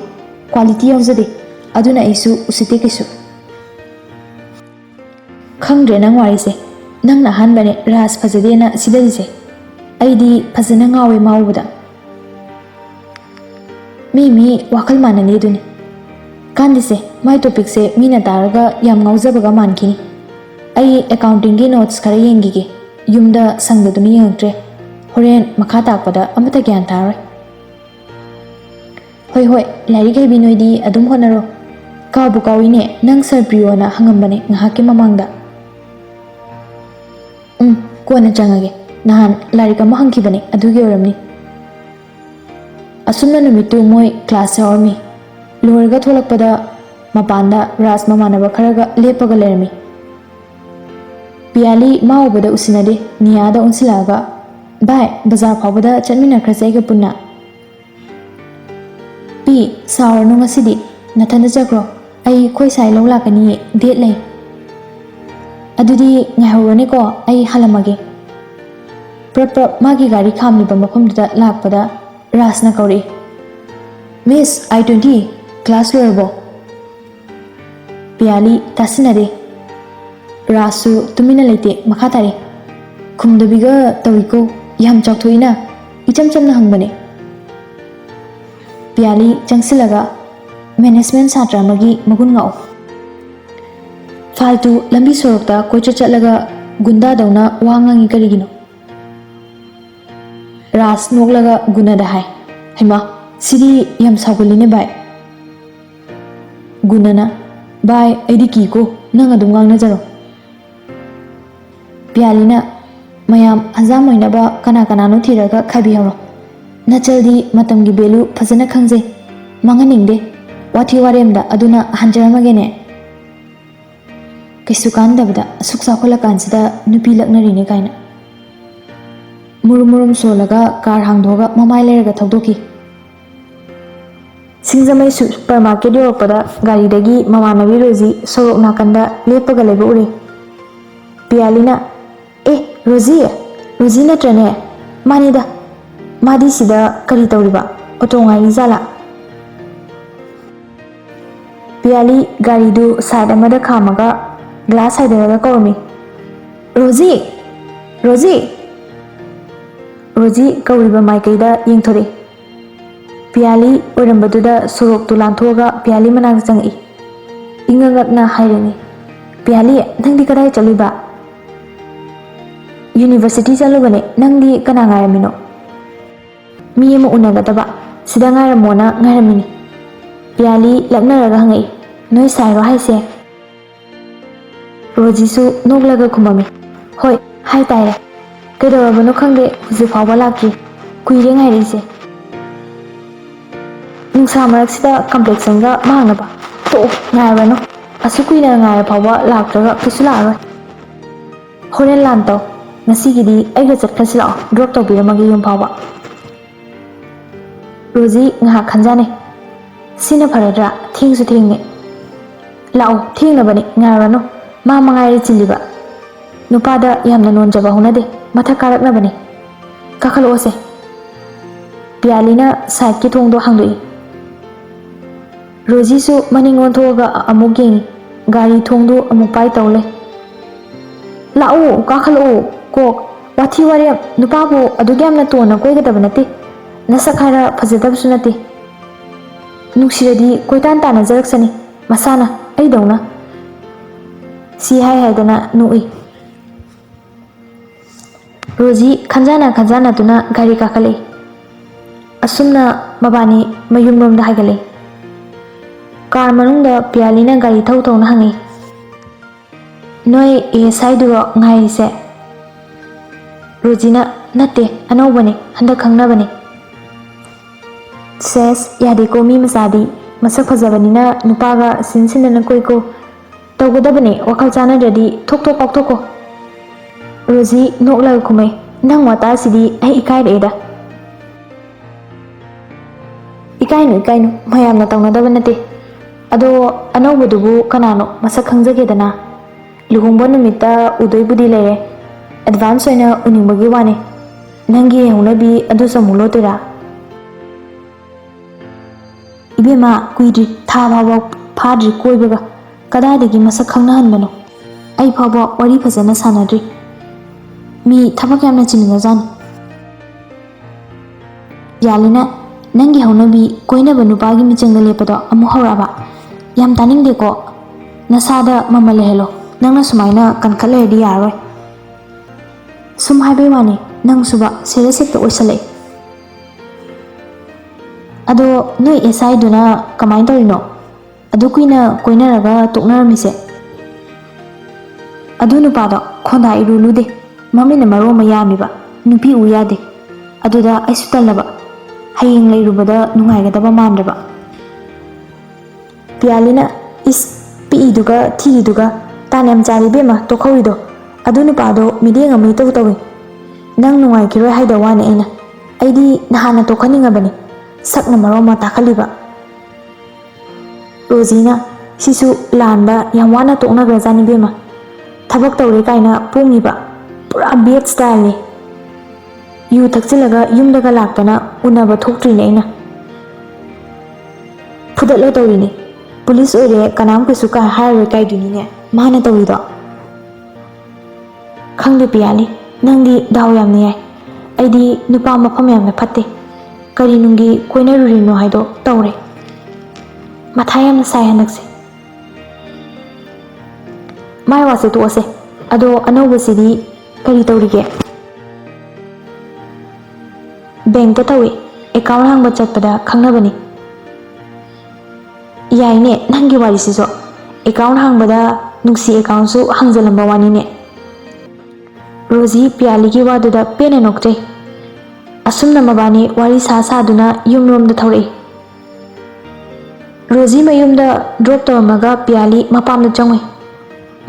ꯀ꯭ꯋꯥꯂꯤꯇꯤ ꯌꯥꯎꯖꯗꯦ, ꯑꯗꯨꯅ ꯑꯩꯁꯨ ꯎꯁꯤꯠꯇꯦ ꯀꯩꯁꯨ꯫ ꯈꯪꯗ꯭ꯔꯦ ꯅꯪ ꯋꯥꯔꯤꯁꯦ, ꯅꯪꯅ ꯑꯍꯥꯟꯕꯅꯦ ꯔꯥꯖ ꯐꯖꯗꯦꯅ ꯁꯤꯗꯔꯤꯁꯦ, ꯑꯩꯗꯤ ꯐꯖꯅ ꯉꯥꯎꯋꯦ ꯃꯥ ꯎꯕꯗ꯫ ꯃꯤ ꯋꯥꯈꯜ ꯃꯥꯟꯅꯅꯤ ꯑꯗꯨꯅꯤ꯫ ꯀꯥꯟꯗꯤꯁꯦ, ꯃꯥꯏ ꯇꯣꯄꯤꯛꯁꯦ ꯃꯤꯅ ꯇꯥꯔꯒ ꯌꯥꯝ ꯉꯥꯎꯖꯕꯒ ꯃꯥꯟꯈꯤꯅꯤ꯫ ꯑꯩ ꯑꯦꯀꯥꯎꯟꯇꯤꯡꯒꯤ ꯅꯣꯠꯁ ꯈꯔ ꯌꯦꯡꯈꯤꯒꯦ, ꯌꯨꯝꯗ ꯁꯪꯗꯗꯨꯅ ꯌꯦꯡꯉꯛꯇ꯭ꯔꯦ, ꯍꯣꯔꯦꯟ ꯃꯈꯥ ꯇꯥꯛꯄꯗ ꯑꯃꯠꯇ ꯒ꯭ꯌꯥꯟ ꯇꯥꯔꯣꯏ꯫ ꯍꯣꯏ, ꯂꯥꯏꯔꯤꯛ ꯍꯩꯕꯤ ꯅꯣꯏꯗꯤ ꯑꯗꯨꯝ ꯍꯣꯠꯅꯔꯣ꯫ ꯀꯥꯎꯕꯨ ꯀꯥꯎꯏꯅꯦ, ꯅꯪ ꯁꯔ ꯄ꯭ꯔꯤꯌꯣꯅ ꯍꯪꯉꯝꯕꯅꯦ ꯉꯥꯏꯍꯥꯛꯀꯤ ꯃꯃꯥꯡꯗ꯫ ꯀꯣꯟꯅ ꯆꯪꯉꯒꯦ, ꯅꯍꯥꯟ ꯂꯥꯏꯔꯤꯛ ꯑꯃ ꯍꯪꯈꯤꯕꯅꯦ ꯑꯗꯨꯒꯤ ꯑꯣꯏꯔꯝꯅꯤ꯫ ꯑꯁꯨꯝꯅ ꯅꯨꯃꯤꯠꯇꯨ ꯃꯣꯏ ꯀ꯭ꯂꯥꯁ ꯌꯥꯎꯔꯝꯃꯤ꯫ ꯂꯣꯏꯔꯒ ꯊꯣꯛꯂꯛꯄꯗ ꯃꯄꯥꯟꯗ ꯔꯥꯖ ꯃꯃꯥꯟꯅꯕ ꯈꯔꯒ ꯂꯦꯞꯄꯒ ꯂꯩꯔꯝꯃꯤ꯫ ꯄꯤꯌꯥꯂꯤ ꯃꯥ ꯎꯕꯗ ꯎꯁꯤꯟꯅꯗꯦ, ꯅꯤꯌꯥꯗ ꯑꯣꯟꯁꯤꯜꯂꯛꯑꯒ, ꯚꯥꯏ, ꯕꯖꯥꯔ ꯐꯥꯎꯕꯗ ꯆꯠꯃꯤꯟꯅꯈ꯭ꯔꯁꯦ ꯑꯩꯒ ꯄꯨꯟꯅ꯫ ꯄꯤ, ꯁꯥꯎꯔꯅꯨ ꯉꯁꯤꯗꯤ, ꯅꯊꯟꯗ ꯆꯠꯈ꯭ꯔꯣ, ꯑꯩ ꯑꯩꯈꯣꯏ ꯁꯥꯏ ꯂꯧ ꯂꯥꯛꯀꯅꯤꯌꯦ, ꯗꯦꯠ ꯂꯩ꯫ ꯑꯗꯨꯗꯤ ꯉꯥꯏꯍꯧꯔꯣꯅꯦꯀꯣ ꯑꯩ ꯍꯜꯂꯝꯃꯒꯦ꯫ ꯄ꯭ꯔꯞ ꯄ꯭ꯔꯞ ꯃꯥꯒꯤ ꯒꯥꯔꯤ ꯈꯥꯝꯂꯤꯕ ꯃꯐꯝꯗꯨꯗ ꯂꯥꯛꯄꯗ ꯔꯥꯖꯅ ꯀꯧꯔꯛꯏ, ꯃꯤꯁ I-20 ꯀ꯭ꯂꯥꯁ ꯂꯣꯏꯔꯕꯣ? ꯄꯤꯌꯥꯂꯤ ꯇꯥꯁꯤꯟꯅꯗꯦ꯫ ꯔꯥꯖꯁꯨ ꯇꯨꯃꯤꯟꯅ ꯂꯩꯇꯦ, ꯃꯈꯥ ꯇꯥꯔꯦ, ꯈꯨꯝꯗꯕꯤꯒ ꯇꯧꯏꯀꯣ, ꯌꯥꯝ ꯆꯥꯎꯊꯣꯛꯏꯅ, ꯏꯆꯝ ꯆꯝꯅ ꯍꯪꯕꯅꯦ꯫ ꯄꯤꯌꯥꯂꯤ ꯆꯪꯁꯤꯜꯂꯒ ꯃꯦꯅꯦꯖꯃꯦꯟꯠ ꯁꯥꯇ꯭ꯔ ꯑꯃꯒꯤ ꯃꯒꯨꯟ ꯉꯥꯛꯎ꯫ ꯐꯥꯜꯇꯨ ꯂꯝꯕꯤ ꯁꯣꯔꯣꯛꯇ ꯀꯣꯏꯆꯠ ꯆꯠꯂꯒ ꯒꯨꯟꯗꯥꯗꯧꯅ ꯋꯥ ꯉꯥꯡꯉꯤ ꯀꯔꯤꯒꯤꯅꯣ? ꯔꯥꯖ ꯅꯣꯛꯂꯒ ꯒꯨꯅꯗ ꯍꯥꯏ, ꯍꯩꯃꯥ ꯁꯤꯗꯤ ꯌꯥꯝ ꯁꯥꯎꯒꯜꯂꯤꯅꯦ ꯚꯥꯏ꯫ ꯒꯨꯅꯅ, ꯚꯥꯏ ꯑꯩꯗꯤ ꯀꯤꯀꯣ, ꯅꯪ ꯑꯗꯨꯝ ꯉꯥꯡꯅꯖꯔꯣ꯫ ꯄꯤꯌꯥꯂꯤꯅ, ꯃꯌꯥꯝ ꯍꯟꯖꯥꯡ ꯑꯣꯏꯅꯕ ꯀꯅꯥ ꯀꯅꯥꯅꯣ ꯊꯤꯔꯒ ꯈꯥꯏꯕꯤꯍꯧꯔꯣ꯫ ꯅꯆꯜꯗꯤ ꯃꯇꯝꯒꯤ ꯚꯦꯂꯨ ꯐꯖꯅ ꯈꯪꯖꯩ, ꯃꯥꯡꯍꯟꯅꯤꯡꯗꯦ, ꯋꯥꯊꯤ ꯋꯥꯔꯦꯝꯗ ꯑꯗꯨꯅ ꯍꯟꯖꯔꯝꯃꯒꯦꯅꯦ꯫ ꯀꯩꯁꯨ ꯀꯥꯟꯗꯕꯗ ꯑꯁꯨꯛ ꯆꯥꯎꯈꯠꯂꯀꯥꯟꯁꯤꯗ ꯅꯨꯄꯤ ꯂꯛꯅꯔꯤꯅꯦ ꯀꯥꯏꯅ꯫ ꯃꯨꯔꯨꯝ ꯃꯨꯔꯨꯝ ꯁꯣꯜꯂꯒ ꯀꯥꯔ ꯍꯥꯡꯗꯣꯛꯑꯒ ꯃꯃꯥꯏ ꯂꯩꯔꯒ ꯊꯧꯗꯣꯛꯈꯤ꯫ ꯁꯤꯡꯖꯃꯩ ꯁꯨꯄꯔꯃꯥꯔꯀꯦꯠ ꯌꯧꯔꯛꯄꯗ ꯒꯥꯔꯤꯗꯒꯤ ꯃꯃꯥꯟꯅꯕꯤ ꯔꯣꯖꯤ ꯁꯣꯔꯣꯛ ꯅꯥꯀꯟꯗ ꯂꯦꯞꯄꯒ ꯂꯩꯕ ꯎꯔꯦ꯫ ꯄꯤꯌꯥꯂꯤꯅ, ꯔꯣꯖꯤ, ꯔꯣꯖꯤ ꯅꯠꯇ꯭ꯔꯅꯦ? ꯃꯥꯅꯤꯗ, ꯃꯥꯗꯤ ꯁꯤꯗ ꯀꯔꯤ ꯇꯧꯔꯤꯕ, ꯑꯣꯇꯣ ꯉꯥꯏꯔꯤ ꯖꯥꯠꯂꯥ? ꯄꯤꯌꯥꯂꯤ ꯒꯥꯔꯤꯗꯨ ꯁꯥꯏꯠ ꯑꯃꯗ ꯈꯥꯝꯃꯒ ꯒ꯭ꯂꯥꯁ ꯍꯥꯏꯗꯔꯒ ꯀꯧꯔꯝꯃꯤ, ꯔꯣꯖꯤ, ꯔꯣꯖꯤ꯫ ꯔꯣꯖꯤ ꯀꯧꯔꯤꯕ ꯃꯥꯏꯀꯩꯗ ꯌꯦꯡꯊꯣꯔꯛꯏ꯫ ꯄꯤꯌꯥꯂꯤ ꯑꯣꯏꯔꯝꯕꯗꯨꯗ ꯁꯣꯔꯣꯛꯇꯨ ꯂꯥꯟꯊꯣꯛꯑꯒ ꯄꯤꯌꯥꯂꯤ ꯃꯅꯥꯛꯇ ꯆꯪꯉꯛꯏ꯫ ꯏꯉꯛ-ꯉꯛꯅ ꯍꯥꯏꯔꯤꯅꯤ, ꯄꯤꯌꯥꯂꯤ ꯅꯪꯗꯤ ꯀꯗꯥꯏ ꯆꯠꯂꯤꯕ? ꯌꯨꯅꯤꯚꯔꯁꯤꯇꯤ ꯆꯠꯂꯨꯕꯅꯦ, ꯅꯪꯗꯤ ꯀꯅꯥ ꯉꯥꯏꯔꯝꯃꯤꯅꯣ? ꯃꯤ ꯑꯃ ꯎꯅꯒꯗꯕ, ꯁꯤꯗ ꯉꯥꯏꯔꯝꯃꯣꯅ ꯉꯥꯏꯔꯝꯃꯤꯅꯤ꯫ ꯄꯤꯌꯥꯂꯤ ꯂꯛꯅꯔꯒ ꯍꯪꯉꯛꯏ, ꯅꯣꯏ ꯁꯥꯏꯔꯣ ꯍꯥꯏꯁꯦ? ꯔꯣꯖꯤꯁꯨ ꯅꯣꯛꯂꯒ ꯈꯨꯝꯃꯝꯃꯤ, ꯍꯣꯏ ꯍꯥꯏ ꯇꯥꯏꯔꯦ, ꯀꯩꯗꯧꯔꯕꯅꯣ ꯈꯪꯗꯦ ꯍꯧꯖꯤꯛ ꯐꯥꯎꯕ ꯂꯥꯛꯇ꯭ꯔꯤ, ꯀꯨꯏꯔꯦ ꯉꯥꯏꯔꯛꯏꯁꯦ꯫ ꯅꯨꯡꯁꯥ ꯃꯔꯛꯁꯤꯗ ꯀꯝꯄ꯭ꯂꯦꯛꯁꯟꯒ ꯃꯥꯡꯅꯕ, ꯇꯣꯛꯑꯣ ꯉꯥꯏꯔꯨꯔꯅꯨ, ꯑꯁꯨꯛ ꯀꯨꯏꯅ ꯉꯥꯏꯔ ꯐꯥꯎꯕ ꯂꯥꯛꯇ꯭ꯔꯒ ꯀꯩꯁꯨ ꯂꯥꯛꯑꯔꯣꯏ꯫ ꯍꯣꯔꯦꯟ ꯂꯥꯟ ꯇꯧ, ꯉꯁꯤꯒꯤꯗꯤ ꯑꯩꯒ ꯆꯠꯈ꯭ꯔꯁꯤ ꯂꯥꯛꯑꯣ, ꯗ꯭ꯔꯣꯞ ꯇꯧꯕꯤꯔꯝꯃꯒꯦ ꯌꯨꯝ ꯐꯥꯎꯕ꯫ ꯔꯣꯖꯤ ꯉꯥꯏꯍꯥꯛ ꯈꯟꯖꯥꯟꯅꯩ, ꯁꯤꯅ ꯐꯔꯗ꯭ꯔꯥ, ꯊꯦꯡꯁꯨ ꯊꯦꯡꯉꯦ꯫ ꯂꯥꯛꯑꯣ, ꯊꯦꯡꯅꯕꯅꯤ, ꯉꯥꯏꯔꯨꯔꯅꯨ, ꯃꯥ ꯃꯉꯥꯏꯔꯦ ꯆꯤꯜꯂꯤꯕ, ꯅꯨꯄꯥꯗ ꯌꯥꯝꯅ ꯅꯣꯟꯖꯕ ꯍꯧꯅꯗꯦ, ꯃꯊꯛ ꯀꯥꯔꯛꯅꯕꯅꯤ, ꯀꯥꯈꯠꯂꯛꯑꯣꯁꯦ꯫ ꯄꯤꯌꯥꯂꯤꯅ ꯁꯥꯏꯠꯀꯤ ꯊꯣꯡꯗꯣ ꯍꯥꯡꯗꯣꯛꯏ꯫ ꯔꯣꯖꯤꯁꯨ ꯃꯅꯤꯡ ꯑꯣꯟꯊꯣꯛꯑꯒ ꯑꯃꯨꯛ ꯌꯦꯡꯉꯤ, ꯒꯥꯔꯤ ꯊꯣꯡꯗꯨ ꯑꯃꯨꯛ ꯄꯥꯏ ꯇꯧ ꯂꯩ꯫ ꯂꯥꯛꯑꯣ, ꯀꯥꯈꯠꯂꯛꯑꯣ, ꯀꯣꯛ, ꯋꯥꯊꯤ ꯋꯥꯔꯦꯝ, ꯅꯨꯄꯥꯕꯨ ꯑꯗꯨꯛ ꯌꯥꯝꯅ ꯇꯣꯟꯅ ꯀꯣꯏꯒꯗꯕ ꯅꯠꯇꯦ, ꯅꯁꯛ ꯍꯥꯏꯔ ꯐꯖꯗꯕꯁꯨ ꯅꯠꯇꯦ, ꯅꯨꯡꯁꯤꯔꯗꯤ ꯀꯣꯏꯇꯥꯟ ꯇꯥꯟꯅꯖꯔꯛꯁꯅꯤ ꯃꯁꯥꯅ, ꯑꯩꯗꯧꯅ꯫ ꯁꯤ ꯍꯥꯏ ꯍꯥꯏꯗꯅ ꯅꯣꯛꯏ꯫ ꯔꯣꯖꯤ ꯈꯟꯖꯥꯟꯅꯗꯨꯅ ꯒꯥꯔꯤ ꯀꯥꯈꯠꯂꯛꯏ꯫ ꯑꯁꯨꯝꯅ ꯃꯕꯥꯅꯤ ꯃꯌꯨꯝꯂꯣꯝꯗ ꯍꯥꯏꯒꯠꯂꯛꯏ꯫ ꯀꯥꯔ ꯃꯅꯨꯡꯗ ꯄꯤꯌꯥꯂꯤꯅ ꯒꯥꯔꯤ ꯊꯧ ꯊꯧꯅ ꯍꯪꯉꯤ, ꯅꯣꯏ ASIꯗꯨꯔꯣ ꯉꯥꯏꯔꯤꯁꯦ? ꯔꯣꯖꯤꯅ, ꯅꯠꯇꯦ, ꯑꯅꯧꯕꯅꯦ, ꯍꯟꯗꯛ ꯈꯪꯅꯕꯅꯦ꯫ ꯁꯦꯁ, ꯌꯥꯗꯦꯀꯣ ꯃꯤ ꯃꯆꯥꯗꯤ, ꯃꯁꯛ ꯐꯖꯕꯅꯤꯅ ꯅꯨꯄꯥꯒ ꯁꯤꯟ ꯁꯤꯟꯗꯅ ꯀꯣꯏꯀꯣ, ꯇꯧꯒꯗꯕꯅꯦ, ꯋꯥꯈꯜ ꯆꯥꯟꯅꯗ꯭ꯔꯗꯤ ꯊꯣꯛ ꯊꯣꯛ ꯀꯥꯎꯊꯣꯛꯀꯣ꯫ ꯔꯣꯖꯤ ꯅꯣꯛꯂꯒ ꯈꯨꯝꯃꯩ, ꯅꯪ ꯋꯥꯇꯥꯁꯤꯗꯤ ꯑꯩ ꯏꯀꯥꯏꯔꯛꯑꯦꯗ꯫ ꯏꯀꯥꯏꯅꯨ, ꯃꯌꯥꯝꯅ ꯇꯧꯅꯗꯕ ꯅꯠꯇꯦ꯫ ꯑꯗꯣ ꯑꯅꯧꯕꯗꯨꯕꯨ ꯀꯅꯥꯅꯣ, ꯃꯁꯛ ꯈꯪꯖꯒꯦꯗꯅ? ꯂꯨꯍꯣꯡꯕ ꯅꯨꯃꯤꯠꯇ ꯎꯗꯣꯏꯕꯨꯗꯤ ꯂꯩꯔꯦ, ꯑꯦꯗꯚꯥꯟꯁ ꯑꯣꯏꯅ ꯎꯅꯤꯡꯕꯒꯤ ꯋꯥꯅꯦ, ꯅꯪꯒꯤ ꯍꯧꯅꯕꯤ ꯑꯗꯨꯁꯨ ꯑꯃꯨꯛ ꯂꯣꯠꯇꯣꯏꯔꯥ? ꯏꯕꯦꯝꯃ, ꯀꯨꯏꯗ꯭ꯔꯤ, ꯊꯥ ꯐꯥꯎꯕ ꯐꯥꯗ꯭ꯔꯤ ꯀꯣꯏꯕꯒ, ꯀꯗꯥꯏꯗꯒꯤ ꯃꯁꯛ ꯈꯪꯅꯍꯟꯕꯅꯣ? ꯑꯩ ꯐꯥꯎꯕ ꯋꯥꯔꯤ ꯐꯖꯅ ꯁꯥꯟꯅꯗ꯭ꯔꯤ, ꯃꯤ ꯊꯕꯛ ꯌꯥꯝꯅ ꯆꯤꯟꯈ꯭ꯔꯖꯥꯠꯅꯤ꯫ ꯄꯤꯌꯥꯂꯤꯅ, ꯅꯪꯒꯤ ꯍꯧꯅꯕꯤ ꯀꯣꯏꯅꯕ ꯅꯨꯄꯥꯒꯤ ꯃꯤꯆꯪꯗ ꯂꯦꯞꯄꯗꯣ ꯑꯃꯨꯛ ꯍꯧꯔꯛꯑꯕ? ꯌꯥꯝ ꯇꯥꯅꯤꯡꯗꯦꯀꯣ, ꯅꯁꯥꯗ ꯃꯃꯜ ꯂꯩꯍꯜꯂꯣ, ꯅꯪꯅ ꯁꯨꯃꯥꯏꯅ ꯀꯟꯈꯠ ꯂꯩꯔꯗꯤ ꯌꯥꯔꯔꯣꯏ꯫ ꯁꯨꯝ ꯍꯥꯏꯕꯩ ꯋꯥꯅꯤ, ꯅꯪꯁꯨꯕ ꯁꯦꯔꯤꯌꯁ ꯍꯦꯛꯇ ꯑꯣꯏꯁꯜꯂꯛꯑꯦ꯫ ꯑꯗꯣ ꯅꯣꯏ ASIꯗꯨꯅ ꯀꯃꯥꯏꯅ ꯇꯧꯔꯤꯅꯣ, ꯑꯗꯨ ꯀꯨꯏꯅ ꯀꯣꯏꯅꯔꯒ ꯇꯣꯛꯅꯔꯝꯃꯤꯁꯦ? ꯑꯗꯨ ꯅꯨꯄꯥꯗꯣ ꯈꯣꯟꯗꯥ ꯏꯔꯨ ꯂꯨꯗꯦ, ꯃꯃꯤꯠꯅ ꯃꯔꯣꯟ ꯑꯃ ꯌꯥꯝꯃꯤꯕ, ꯅꯨꯄꯤ ꯎ ꯌꯥꯗꯦ, ꯑꯗꯨꯗ ꯑꯩꯁꯨ ꯇꯜꯂꯕ, ꯍꯌꯦꯡ ꯂꯩꯔꯨꯕꯗ ꯅꯨꯡꯉꯥꯏꯒꯗꯕ ꯃꯥꯟꯗ꯭ꯔꯕ꯫ ꯄꯤꯌꯥꯂꯤꯅ, ꯏꯁ, ꯄꯤꯛꯏꯗꯨꯒ ꯊꯤꯔꯤꯗꯨꯒ, ꯇꯥꯟ ꯌꯥꯝ ꯆꯥꯔꯤ ꯏꯕꯦꯝꯃ ꯇꯣꯛꯍꯧꯔꯤꯗꯣ, ꯑꯗꯨ ꯅꯨꯄꯥꯗꯣ ꯃꯤꯠꯌꯦꯡ ꯑꯃ ꯏꯇꯧ ꯇꯧꯏ, ꯅꯪ ꯅꯨꯡꯉꯥꯏꯈꯤꯔꯣꯏ ꯍꯥꯏꯗ ꯋꯥꯅꯤ ꯑꯩꯗꯤ ꯅꯍꯥꯟꯅ ꯇꯣꯛꯍꯟꯅꯤꯡꯉꯕꯅꯤ, ꯁꯛꯅ ꯃꯔꯣꯟ ꯑꯃ ꯇꯥꯈꯠꯂꯤꯕ꯫ ꯔꯣꯖꯤꯅ, ꯁꯤꯁꯨ ꯂꯥꯟꯕ ꯌꯥꯝ ꯋꯥꯅ ꯇꯣꯛꯅꯈ꯭ꯔꯖꯥꯠꯅꯤ ꯏꯕꯦꯝꯃ, ꯊꯕꯛ ꯇꯧꯔꯦ ꯀꯥꯏꯅ ꯄꯣꯡꯉꯤꯕ ꯄꯨꯔꯥ ꯕꯦꯠ ꯁ꯭ꯇꯥꯏꯜꯅꯤ ꯌꯨ ꯊꯛꯆꯤꯜꯂꯒ ꯌꯨꯝꯗꯒ ꯂꯥꯛꯇꯅ ꯎꯅꯕ ꯊꯣꯛꯇ꯭ꯔꯤꯅꯦ ꯑꯩꯅ ꯐꯨꯗꯠꯂ ꯇꯧꯔꯤꯅꯤ ꯄꯨꯂꯤꯁ ꯑꯣꯏꯔꯦ ꯀꯅꯥꯝ ꯀꯩꯁꯨ ꯍꯥꯏꯔꯔꯣꯏ ꯀꯥꯏꯗꯨꯅꯤꯅꯦ ꯃꯥꯅ ꯇꯧꯔꯤꯗꯣ ꯈꯪꯗꯦ ꯄꯤꯌꯥꯂꯤ ꯅꯪꯗꯤ ꯗꯥꯎ ꯌꯥꯝꯅ ꯌꯥꯏ ꯑꯩꯗꯤ ꯅꯨꯄꯥ ꯃꯐꯝ ꯌꯥꯝꯅ ꯐꯠꯇꯦ ꯀꯔꯤ ꯅꯨꯡꯒꯤ ꯀꯣꯏꯅꯔꯨꯔꯤꯅꯣ ꯍꯥꯏꯗꯣ ꯇꯧꯔꯦ ꯃꯊꯥ ꯌꯥꯝꯅ ꯁꯥꯏ ꯍꯟꯗꯛꯁꯦ ꯃꯥꯏ ꯋꯥꯁꯦ ꯇꯣꯛꯑꯁꯦ ꯑꯗꯣ ꯑꯅꯧꯕꯁꯤꯗꯤ ꯀꯔꯤ ꯇꯧꯔꯤꯒꯦ ꯕꯦꯡꯛꯇ ꯇꯧꯏ ꯑꯦꯀꯥꯎꯟ ꯍꯥꯡꯕ ꯆꯠꯄꯗ ꯈꯪꯅꯕꯅꯤ ꯌꯥꯏꯅꯦ ꯅꯪꯒꯤ ꯋꯥꯔꯤꯁꯤꯁꯨ ꯑꯦꯀꯥꯎꯟ ꯍꯥꯡꯕꯗ ꯅꯨꯡꯁꯤ ꯑꯦꯀꯥꯎꯟꯁꯨ ꯍꯥꯡꯖꯜꯂꯝꯕ ꯋꯥꯅꯤꯅꯦ ꯔꯣꯖꯤ ꯄꯤꯌꯥꯂꯤꯒꯤ ꯋꯥꯗꯨꯗ ꯄꯦꯟꯅ ꯅꯣꯛꯆꯩ ꯑꯁꯨꯝꯅ ꯃꯕꯥꯅꯤ ꯋꯥꯔꯤ ꯁꯥꯗꯨꯅ ꯌꯨꯝꯂꯣꯝꯗ ꯊꯧꯔꯛꯏ ꯔꯣꯖꯤ ꯃꯌꯨꯝꯗ ꯗ꯭ꯔꯣꯞ ꯇꯧꯔꯝꯃꯒ ꯄꯤꯌꯥꯂꯤ ꯃꯄꯥꯝꯗ ꯆꯪꯉꯨꯏ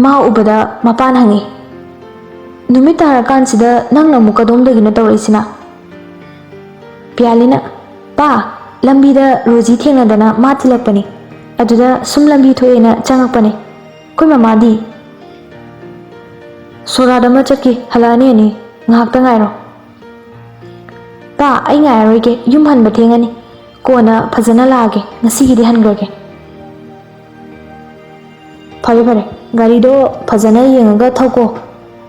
ꯃꯥ ꯎꯕꯗ ꯃꯄꯥꯅ ꯍꯪꯉꯤ ꯅꯨꯃꯤꯠ ꯇꯥꯔꯀꯥꯟꯁꯤꯗ ꯅꯪꯅ ꯑꯃꯨꯛ ꯀꯗꯣꯝꯗꯒꯤꯅꯣ ꯇꯧꯔꯛꯏꯁꯤꯅ ꯄꯤꯌꯥꯂꯤꯅ ꯄꯥ ꯂꯝꯕꯤꯗ ꯔꯣꯖꯤ ꯊꯦꯡꯅꯗꯅ ꯃꯥ ꯊꯤꯜꯂꯛꯄꯅꯤ ꯑꯗꯨꯗ ꯁꯨꯝ ꯂꯝꯕꯤ ꯊꯣꯛꯑꯦꯅ ꯆꯪꯉꯛꯄꯅꯤ ꯑꯩꯈꯣꯏ ꯃꯃꯥꯗꯤ ꯁꯣꯔꯥꯠ ꯑꯃ ꯆꯠꯈꯤ ꯍꯜꯂꯛꯑꯅꯤ ꯑꯅꯤ ꯉꯥꯏꯍꯥꯛꯇ ꯉꯥꯏꯔꯣ ꯄꯥ ꯑꯩ ꯉꯥꯏꯔꯔꯣꯏꯒꯦ ꯌꯨꯝ ꯍꯟꯕ ꯊꯦꯡꯉꯅꯤ ꯀꯣꯟꯅ ꯐꯖꯅ ꯂꯥꯛꯑꯒꯦ ꯉꯁꯤꯒꯤꯗꯤ ꯍꯟꯈ꯭ꯔꯒꯦ ꯐꯔꯦ ꯐꯔꯦ ꯒꯥꯔꯤꯗꯣ ꯐꯖꯅ ꯌꯦꯡꯉꯒ ꯊꯧꯀꯣ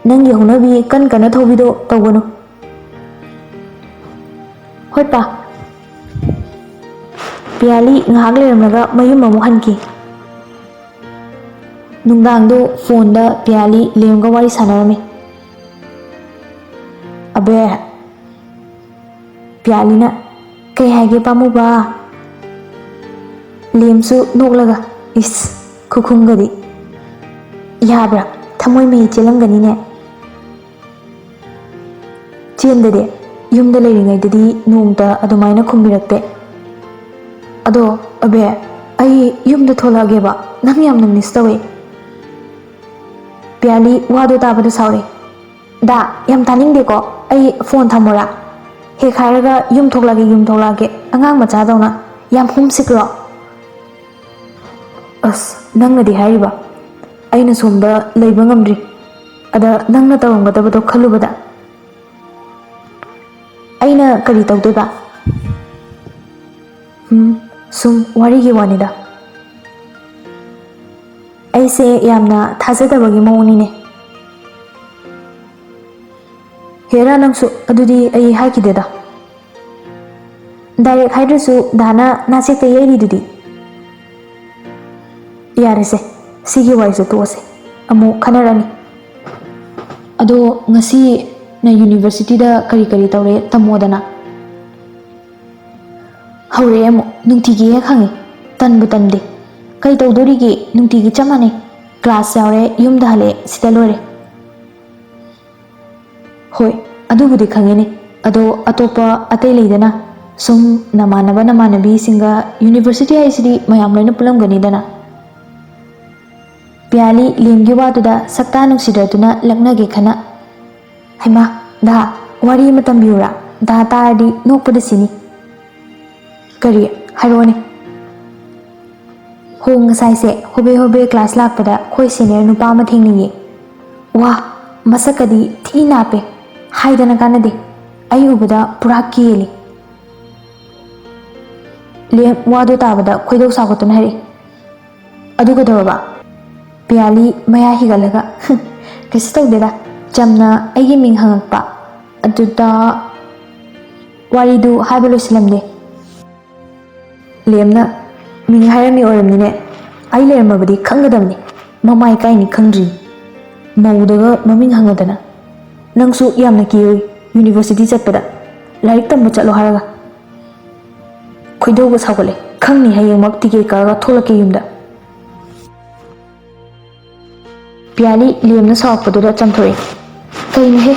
ꯅꯪꯒꯤ ꯍꯧꯅꯕꯤ ꯀꯟꯅ ꯊꯧꯕꯤꯗꯣ ꯇꯧꯒꯅꯨ ꯍꯣꯏ ꯄꯥ ꯄꯤꯌꯥꯂꯤ ꯉꯥꯏꯍꯥꯛ ꯂꯩꯔꯝꯃꯒ ꯃꯌꯨꯝ ꯑꯃꯨꯛ ꯍꯟꯈꯤ ꯅꯨꯡꯗꯥꯡꯗꯣ ꯐꯣꯟꯗ ꯄꯤꯌꯥꯂꯤ ꯂꯦꯝꯒ ꯋꯥꯔꯤ ꯁꯥꯟꯅꯔꯝꯃꯤ ꯑꯕꯦ ꯄꯤꯌꯥꯂꯤꯅ ꯀꯩ ꯍꯥꯏꯒꯦ ꯄꯥꯝꯃꯨꯕ ꯂꯦꯝꯁꯨ ꯅꯣꯛꯂꯒ ꯏꯁ ꯈꯨꯈꯨꯝꯒꯗꯤ ꯌꯥꯕ꯭ꯔꯥ ꯊꯃꯣꯏ ꯃꯍꯤ ꯆꯦꯜꯂꯝꯒꯅꯤꯅꯦ ꯆꯦꯟꯗꯗꯤ ꯌꯨꯝꯗ ꯂꯩꯔꯤꯉꯩꯗꯗꯤ ꯅꯣꯡꯇ ꯑꯗꯨꯃꯥꯏꯅ ꯈꯨꯝꯕꯤꯔꯛꯇꯦ ꯑꯗꯣ ꯑꯕꯦ ꯑꯩ ꯌꯨꯝꯗ ꯊꯣꯛꯂꯛꯑꯒꯦꯕ ꯅꯪ ꯌꯥꯝꯅ ꯃꯤꯁ ꯇꯧꯋꯦ ꯄꯤꯌꯥꯂꯤ ꯋꯥꯗꯣ ꯇꯥꯕꯗ ꯁꯥꯎꯔꯦ ꯗꯥ ꯌꯥꯝ ꯇꯥꯅꯤꯡꯗꯦꯀꯣ ꯑꯩ ꯐꯣꯟ ꯊꯝꯃꯣꯔꯥ ꯍꯦꯛ ꯍꯥꯏꯔꯒ ꯌꯨꯝ ꯊꯣꯛꯂꯛꯑꯒꯦ ꯑꯉꯥꯡ ꯃꯆꯥꯗꯧꯅ ꯌꯥꯝ ꯍꯨꯝꯁꯤꯛꯂꯣ ꯑꯁ ꯅꯪꯅꯗꯤ ꯍꯥꯏꯔꯤꯕ ꯑꯩꯅ ꯁꯣꯝꯗ ꯂꯩꯕ ꯉꯝꯗ꯭ꯔꯤ ꯑꯗ ꯅꯪꯅ ꯇꯧꯔꯝꯒꯗꯕꯗꯣ ꯈꯜꯂꯨꯕꯗ ꯑꯩꯅ ꯀꯔꯤ ꯇꯧꯗꯣꯏꯕ ꯁꯨꯝ ꯋꯥꯔꯤꯒꯤ ꯋꯥꯅꯤꯗ ꯑꯩꯁꯦ ꯌꯥꯝꯅ ꯊꯥꯖꯗꯕꯒꯤ ꯃꯑꯣꯡꯅꯤꯅꯦ ꯍꯦꯔꯥ ꯅꯪꯁꯨ ꯑꯗꯨꯗꯤ ꯑꯩ ꯍꯥꯏꯈꯤꯗꯦꯗ ꯗꯥꯏꯔꯦꯛ ꯍꯥꯏꯗ꯭ꯔꯁꯨ ꯗꯥꯅ ꯅꯥꯆꯦꯛꯇ ꯌꯩꯔꯤꯗꯨꯗꯤ ꯌꯥꯔꯦꯁꯦ ꯁꯤꯒꯤ ꯋꯥꯔꯤꯁꯦ ꯇꯣꯛꯑꯁꯦ ꯑꯃꯨꯛ ꯈꯟꯅꯔꯅꯤ ꯑꯗꯣ ꯉꯁꯤꯅ ꯌꯨꯅꯤꯚꯔꯁꯤꯇꯤꯗ ꯀꯔꯤ ꯀꯔꯤ ꯇꯧꯔꯦ ꯇꯝꯃꯣꯗꯅ ꯍꯧꯔꯛꯑꯦ ꯑꯃꯨꯛ ꯅꯨꯡꯇꯤꯒꯤ ꯍꯦꯛ ꯍꯪꯉꯤ ꯇꯟꯕꯨ ꯇꯟꯗꯦ ꯀꯩ ꯇꯧꯗꯣꯔꯤꯒꯦ ꯅꯨꯡꯇꯤꯒꯤ ꯆꯞ ꯃꯥꯟꯅꯩ ꯀ꯭ꯂꯥꯁ ꯌꯥꯎꯔꯦ ꯌꯨꯝꯗ ꯍꯜꯂꯛꯑꯦ ꯁꯤꯗ ꯂꯣꯏꯔꯦ ꯍꯣꯏ ꯑꯗꯨꯕꯨꯗꯤ ꯈꯪꯉꯤꯅꯦ ꯑꯗꯣ ꯑꯇꯣꯞꯄ ꯑꯇꯩ ꯂꯩꯗꯅ ꯁꯨꯝ ꯅꯃꯥꯟꯅꯕꯤꯁꯤꯡꯒ ꯌꯨꯅꯤꯚꯔꯁꯤꯇꯤ ꯍꯥꯏꯁꯤꯗꯤ ꯃꯌꯥꯝ ꯂꯣꯏꯅ ꯄꯨꯜꯂꯝꯒꯅꯤꯗꯅ ꯄꯤꯌꯥꯂꯤ ꯂꯦꯝꯒꯤ ꯋꯥꯗꯨꯗ ꯁꯛꯇꯥ ꯅꯨꯡꯁꯤꯗꯗꯨꯅ ꯂꯛꯅꯒꯦ ꯈꯟꯅ ꯍꯩꯃꯥ ꯗꯥ ꯋꯥꯔꯤ ꯑꯃ ꯇꯝꯕꯤꯌꯨꯔꯥ ꯗꯥ ꯇꯥꯔꯗꯤ ꯅꯣꯛꯄꯗ ꯁꯤꯅꯤ ꯀꯔꯤ ꯍꯥꯏꯔꯛꯑꯣꯅꯦ ꯍꯣ ꯉꯁꯥꯏꯁꯦ ꯍꯣꯕꯦ ꯍꯣꯕꯦ ꯀ꯭ꯂꯥꯁ ꯂꯥꯛꯄꯗ ꯑꯩꯈꯣꯏ ꯁꯦꯅꯤꯌꯔ ꯅꯨꯄꯥ ꯑꯃ ꯊꯦꯡꯅꯩꯌꯦ ꯋꯥ ꯃꯁꯛꯀꯗꯤ ꯊꯤ ꯅꯥꯞꯄꯦ ꯍꯥꯏꯗꯅ ꯀꯥꯟꯅꯗꯦ ꯑꯩ ꯎꯕꯗ ꯄꯨꯔꯥ ꯀꯦꯜꯂꯤ ꯂꯦꯝ ꯋꯥꯗꯣ ꯇꯥꯕꯗ ꯈꯣꯏꯗꯧ ꯁꯥꯎꯒꯠꯇꯨꯅ ꯍꯥꯏꯔꯛꯏ ꯑꯗꯨ ꯀꯩꯗꯧꯔꯕ ꯄꯤꯌꯥꯂꯤ ꯃꯌꯥ ꯍꯤꯒꯠꯂꯒ ꯀꯩꯁꯨ ꯇꯧꯗꯦꯗ ꯆꯝꯅ ꯑꯩꯒꯤ ꯃꯤꯡ ꯍꯪꯉꯛꯄ ꯑꯗꯨꯗ ꯋꯥꯔꯤꯗꯨ ꯍꯥꯏꯕ ꯂꯣꯏꯁꯤꯜꯂꯝꯗꯦ ꯂꯦꯝꯅ ꯃꯤꯡ ꯍꯥꯏꯔꯝꯃꯤ ꯑꯣꯏꯔꯝꯅꯤꯅꯦ ꯑꯩ ꯂꯩꯔꯝꯃꯕꯗꯤ ꯈꯪꯒꯗꯕꯅꯤ ꯃꯃꯥꯏ ꯀꯥꯏꯅꯤ ꯈꯪꯗ꯭ꯔꯤ ꯃꯧꯗꯒ ꯃꯃꯤꯡ ꯍꯪꯉꯗꯅ ꯅꯪꯁꯨ ꯌꯥꯝꯅ ꯀꯤꯔꯣꯏ ꯌꯨꯅꯤꯚꯔꯁꯤꯇꯤ ꯆꯠꯄꯗ ꯂꯥꯏꯔꯤꯛ ꯇꯝꯕ ꯆꯠꯂꯣ ꯍꯥꯏꯔꯒ ꯈꯣꯏꯗꯧꯒ ꯁꯥꯎꯒꯠꯂꯦ ꯈꯪꯅꯤ ꯍꯌꯦꯡꯃꯛ ꯇꯤꯀꯦꯠ ꯀꯛꯑꯒ ꯊꯣꯛꯂꯛꯀꯦ ꯌꯨꯝꯗ ꯄꯤꯌꯥꯂꯤ ꯂꯦꯝꯅ ꯁꯥꯎꯔꯛꯄꯗꯨꯗ ꯆꯝꯊꯣꯛꯑꯦ ꯀꯩꯅꯣꯍꯦ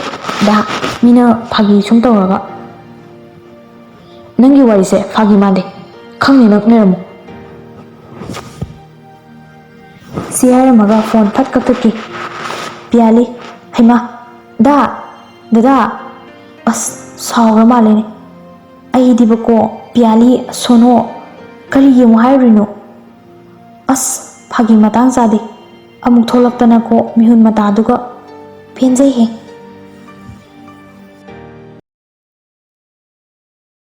ꯗꯥ ꯃꯤꯅ ꯐꯥꯒꯤ ꯁꯨꯝ ꯇꯧꯔꯒ ꯅꯪꯒꯤ ꯋꯥꯔꯤꯁꯦ ꯐꯥꯒꯤ ꯃꯥꯟꯗꯦ ꯈꯪꯅꯤ ꯅꯪ ꯂꯩꯔꯝꯃꯨ ꯁꯤ ꯍꯥꯏꯔꯝꯃꯒ ꯐꯣꯟ ꯐꯠ ꯀꯛꯊꯠꯈꯤ ꯄꯤꯌꯥꯂꯤ ꯍꯩꯃꯥ ꯗꯥ ꯗꯗꯥ ꯑꯁ ꯁꯥꯎꯈ꯭ꯔ ꯃꯥꯜꯂꯦꯅꯦ ꯑꯩꯗꯤꯕꯀꯣ ꯄꯤꯌꯥꯂꯤ ꯁꯣꯅꯣ ꯀꯔꯤꯒꯤ ꯑꯃꯨꯛ ꯍꯥꯏꯔꯨꯔꯤꯅꯣ ꯑꯁ ꯐꯥꯒꯤ ꯃꯇꯥꯡ ꯆꯥꯗꯦ ꯑꯃꯨꯛ ꯊꯣꯛꯂꯛꯇꯅꯀꯣ ꯃꯤꯍꯨꯟ ꯃꯇꯥꯗꯨꯒ ꯄꯦꯟꯖꯩꯍꯦ꯫